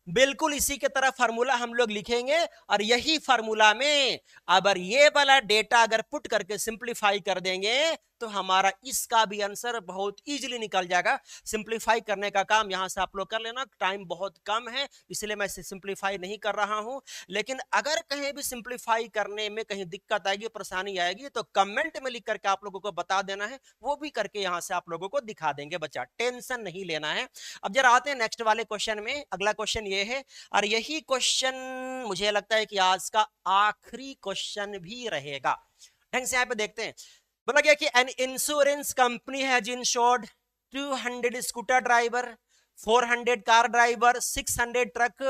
बिल्कुल इसी के तरह फार्मूला हम लोग लिखेंगे। और यही फार्मूला में अगर ये वाला डेटा अगर पुट करके सिंपलीफाई कर देंगे, तो हमारा इसका भी आंसर बहुत इजीली निकल जाएगा। सिंपलीफाई करने का काम यहां से आप लोग कर लेना, टाइम बहुत कम है इसलिए मैं इसे सिंपलीफाई नहीं कर रहा हूं। लेकिन अगर कहीं भी सिंपलीफाई करने में कहीं दिक्कत आएगी, परेशानी आएगी, तो कमेंट में लिख करके आप लोगों को बता देना है, वो भी करके यहां से आप लोगों को दिखा देंगे। बच्चा टेंशन नहीं लेना है। अब जरा आते हैं नेक्स्ट वाले क्वेश्चन में। अगला क्वेश्चन ये है, और यही क्वेश्चन मुझे लगता है कि आज का आखिरी क्वेश्चन भी रहेगा। ढंग से यहाँ पे देखते हैं। बोला गया कि an insurance company has insured 200 scooter driver, 400 car driver, 600 truck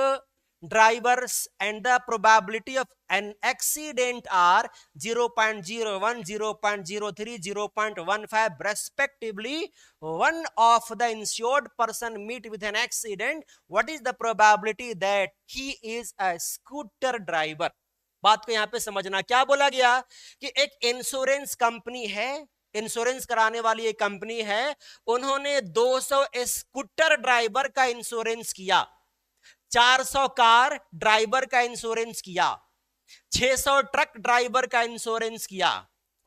drivers, and the probability of an accident are 0.01, 0.03, 0.15 respectively. One of the insured person meet with an accident. What is the probability that he is a scooter driver? बात को यहाँ पे समझना। क्या बोला गया कि एक इंश्योरेंस कंपनी है, इंश्योरेंस कराने वाली एक कंपनी है, उन्होंने 200 स्कूटर ड्राइवर का इंश्योरेंस किया, 400 कार ड्राइवर का इंश्योरेंस किया, 600 ट्रक ड्राइवर का इंश्योरेंस किया।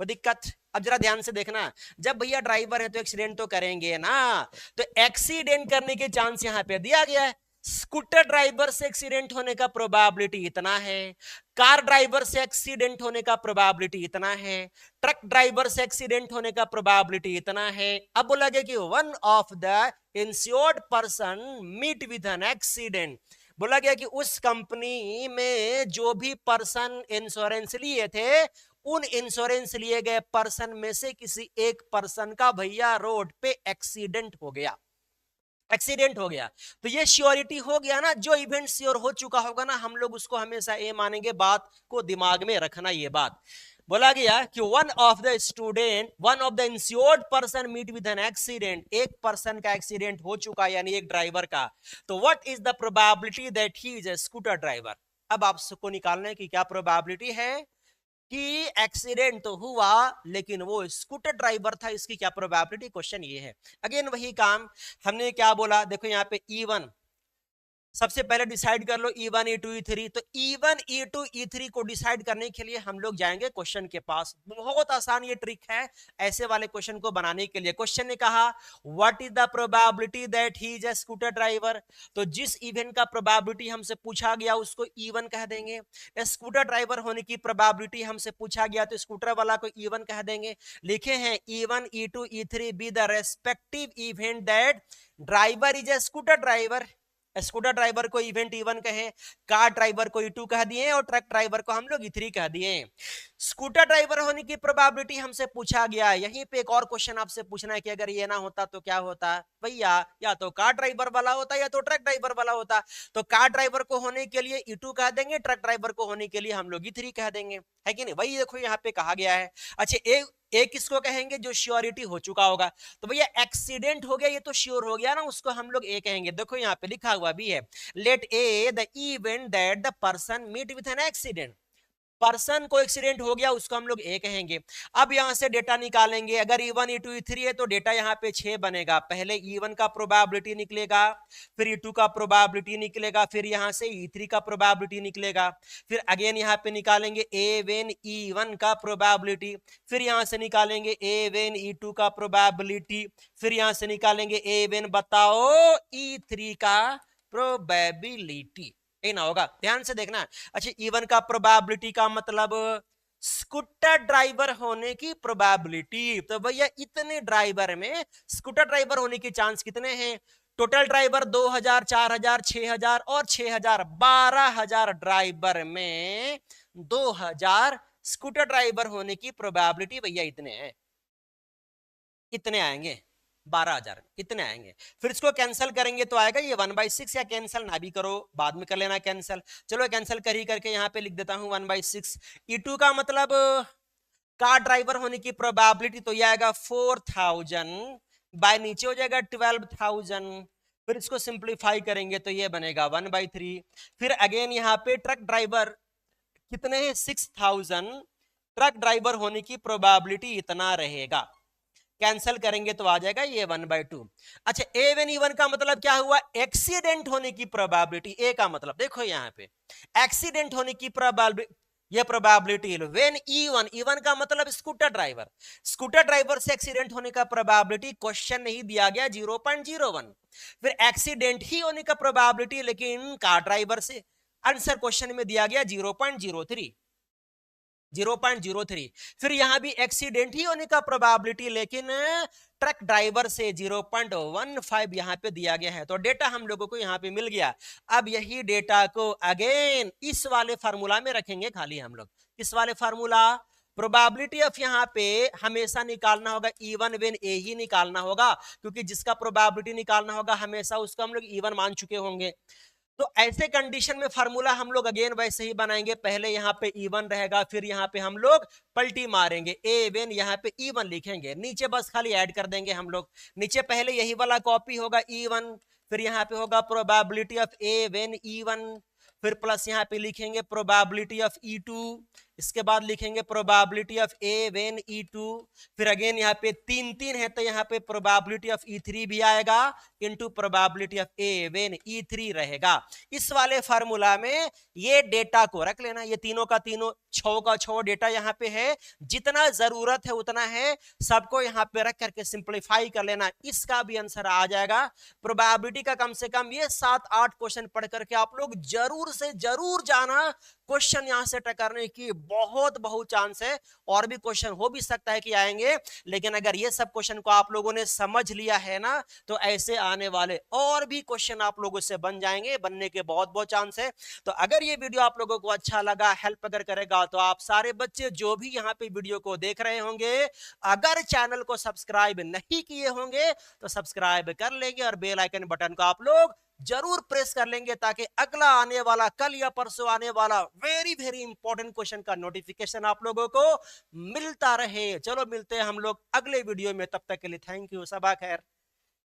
कोई दिक्कत? अब जरा ध्यान से देखना, जब भैया ड्राइवर है तो एक्सीडेंट तो करेंगे ना, तो एक्सीडेंट करने के चांस यहां पे दिया गया है। स्कूटर ड्राइवर से एक्सीडेंट होने का प्रोबेबिलिटी इतना है, कार ड्राइवर से एक्सीडेंट होने का प्रोबेबिलिटी इतना है, ट्रक ड्राइवर से एक्सीडेंट होने का प्रोबेबिलिटी इतना है। अब बोला गया कि one of the insured person meet with an accident. बोला गया कि उस कंपनी में जो भी पर्सन इंश्योरेंस लिए थे, उन इंश्योरेंस लिए गए पर्सन में से किसी एक पर्सन का भैया रोड पे एक्सीडेंट हो गया, एक्सीडेंट हो गया। तो ये श्योरिटी हो गया ना, जो इवेंट श्योर हो चुका होगा ना, हम लोग उसको हमेशा ए मानेंगे। बात को दिमाग में रखना। ये बात बोला गया कि one of the student, one of the insured person meet with an accident, एक पर्सन का एक्सीडेंट हो चुका यानी एक ड्राइवर का। तो what is the probability that he is a scooter driver? अब आप सबको निकालना है कि क्या प्रोबेबिलिटी है कि एक्सीडेंट तो हुआ लेकिन वो स्कूटर ड्राइवर था, इसकी क्या प्रोबेबिलिटी, क्वेश्चन ये है। अगेन वही काम, हमने क्या बोला, देखो यहाँ पे E1 सबसे पहले डिसाइड कर लो, E1 E2 E3। तो E1 E2 E3 को डिसाइड करने के लिए हम लोग जाएंगे क्वेश्चन के पास। बहुत आसान ये ट्रिक है ऐसे वाले क्वेश्चन को बनाने के लिए। क्वेश्चन ने कहा what is the probability that he is a scooter driver. तो जिस इवेंट का प्रोबेबिलिटी हमसे पूछा गया उसको E1 कह देंगे। स्कूटर ड्राइवर होने की प्रोबेबिलिटी हमसे पूछा गया तो स्कूटर वाला को E1 कह देंगे। लिखे हैं E1 E2 E3 B the respective event that driver is a scooter driver. Scooter driver को इवेंट E1 कहे, कार ड्राइवर को E2 कह दिए और ट्रक ड्राइवर को हम लोग E3 कह दिए। स्कूटर ड्राइवर होने की प्रोबेबिलिटी हमसे पूछा गया। यहीं पे एक और क्वेश्चन आपसे पूछना है कि अगर ये ना होता तो क्या होता भैया, या तो कार ड्राइवर वाला होता या तो ट्रक ड्राइवर वाला होता। तो कार ड्राइवर को होने के लिए E2 कह देंगे, ट्रक ड्राइवर को होने के लिए हम लोग E3 कह देंगे, है कि नहीं। वही देखो यहाँ पे कहा गया है। अच्छा एक किसको कहेंगे, जो श्योरिटी हो चुका होगा। तो भैया एक्सीडेंट हो गया, ये तो श्योर हो गया ना, उसको हम लोग ए कहेंगे। देखो यहाँ पे लिखा हुआ भी है, let A the event that the person meet with an accident. Person को एक्सीडेंट हो गया उसको हम लोग ए कहेंगे। अब यहां से डेटा निकालेंगे, अगर E1 E2 E3 है तो डेटा यहाँ पे 6 बनेगा। पहले E1 का प्रोबेबिलिटी निकलेगा, फिर E2 का प्रोबेबिलिटी निकलेगा, फिर यहां से E3 का प्रोबेबिलिटी निकलेगा, फिर अगेन यहाँ पे निकालेंगे A1 E1 का प्रोबेबिलिटी, फिर यहां से निकालेंगे A1 E2 का प्रोबेबिलिटी, फिर यहां से निकालेंगे A1 बताओ E3 का प्रोबेबिलिटी। ना होगा, ध्यान से देखना। अच्छा E1 का प्रोबेबिलिटी का मतलब स्कूटर ड्राइवर होने की प्रोबेबिलिटी। तो भैया इतने ड्राइवर में स्कूटर ड्राइवर होने के चांस कितने हैं। टोटल ड्राइवर 2000 4000 6000 और 6000, 12000 ड्राइवर में 2000 स्कूटर ड्राइवर होने की प्रोबेबिलिटी भैया इतने हैं। कितने आएंगे, 12000 कितने आएंगे। फिर इसको कैंसिल करेंगे तो आएगा ये 1/6, या कैंसिल ना भी करो बाद में कर लेना कैंसिल। चलो कैंसिल कर ही करके यहाँ पे लिख देता हूँ 1/6। E2 का मतलब कार ड्राइवर होने की प्रोबेबिलिटी तो ये आएगा 4000 बाय नीचे हो जाएगा 12000। फिर इसको सिंप्लीफाई करेंगे तो ये बनेगा 1/3। फिर अगेन यहाँ पे ट्रक ड्राइवर कितने हैं 6000, ट्रक ड्राइवर होने की प्रोबेबिलिटी इतना रहेगा। कैंसिल करेंगे तो आ जाएगा ये 1/2। अच्छा A1 E1 का मतलब क्या हुआ, एक्सीडेंट होने की प्रोबेबिलिटी। ए का मतलब देखो यहाँ पे एक्सीडेंट होने की प्रोबेबिलिटी, ये प्रोबेबिलिटी व्हेन E1 का मतलब स्कूटर ड्राइवर, स्कूटर ड्राइवर से एक्सीडेंट होने का प्रोबेबिलिटी क्वेश्चन नहीं दिया गया 0.01। फिर एक्सीडेंट ही होने का प्रोबेबिलिटी लेकिन कार ड्राइवर से आंसर क्वेश्चन में दिया गया 0.03। फिर यहां भी एक्सीडेंट ही होने का प्रोबेबिलिटी लेकिन ट्रक ड्राइवर से 0.15 यहां पे दिया गया है। तो डेटा हम लोगों को यहां पे मिल गया। अब यही डेटा को अगेन इस वाले फार्मूला में रखेंगे खाली हम लोग। इस वाले फार्मूला प्रोबेबिलिटी ऑफ यहाँ पे हमेशा निकालना होगा E1 वेन ए ही निकालना होगा, क्योंकि जिसका प्रोबेबिलिटी निकालना होगा हमेशा उसको हम लोग E1 मान चुके होंगे। तो ऐसे कंडीशन में फार्मूला हम लोग अगेन वैसे ही बनाएंगे। पहले यहाँ पे E1 रहेगा, फिर यहाँ पे हम लोग पलटी मारेंगे, ए वेन यहाँ पे E1 लिखेंगे, नीचे बस खाली ऐड कर देंगे हम लोग। नीचे पहले यही वाला कॉपी होगा E1, फिर यहाँ पे होगा probability of A when E1, फिर प्लस यहाँ पे लिखेंगे प्रोबेबिलिटी ऑफ E2, इसके बाद लिखेंगे probability of A when E2, फिर अगेन यहाँ पे 3 है तो यहाँ पे प्रोबेबिलिटी ऑफ E3 भी आएगा into probability of A when E3 रहेगा। इस वाले फार्मूला में ये डेटा को रख लेना, ये तीनों का तीनों 6 का 6 डेटा यहाँ पे है, जितना जरूरत है उतना है, सबको यहाँ पे रख करके सिंप्लीफाई कर लेना, इसका भी आंसर आ जाएगा। प्रोबेबिलिटी का कम से कम ये 7-8 क्वेश्चन पढ़ करके आप लोग जरूर से जरूर जाना, क्वेश्चन यहां से टकराने की बहुत चांस है। और भी क्वेश्चन हो भी सकता है कि आएंगे, लेकिन अगर ये सब क्वेश्चन को आप लोगों ने समझ लिया है ना तो ऐसे आने वाले और भी क्वेश्चन आप लोगों से बन जाएंगे, बनने के बहुत चांस है। तो अगर ये वीडियो आप लोगों को अच्छा लगा, हेल्प अगर करेगा, तो आप सारे बच्चे जो भी यहाँ पे वीडियो को देख रहे होंगे, अगर चैनल को सब्सक्राइब नहीं किए होंगे तो सब्सक्राइब कर लेंगे और बेल आइकन बटन को आप लोग जरूर प्रेस कर लेंगे, ताकि अगला आने वाला, कल या परसों आने वाला वेरी इंपॉर्टेंट क्वेश्चन का नोटिफिकेशन आप लोगों को मिलता रहे। चलो मिलते हैं हम लोग अगले वीडियो में, तब तक के लिए थैंक यू, सबा खैर।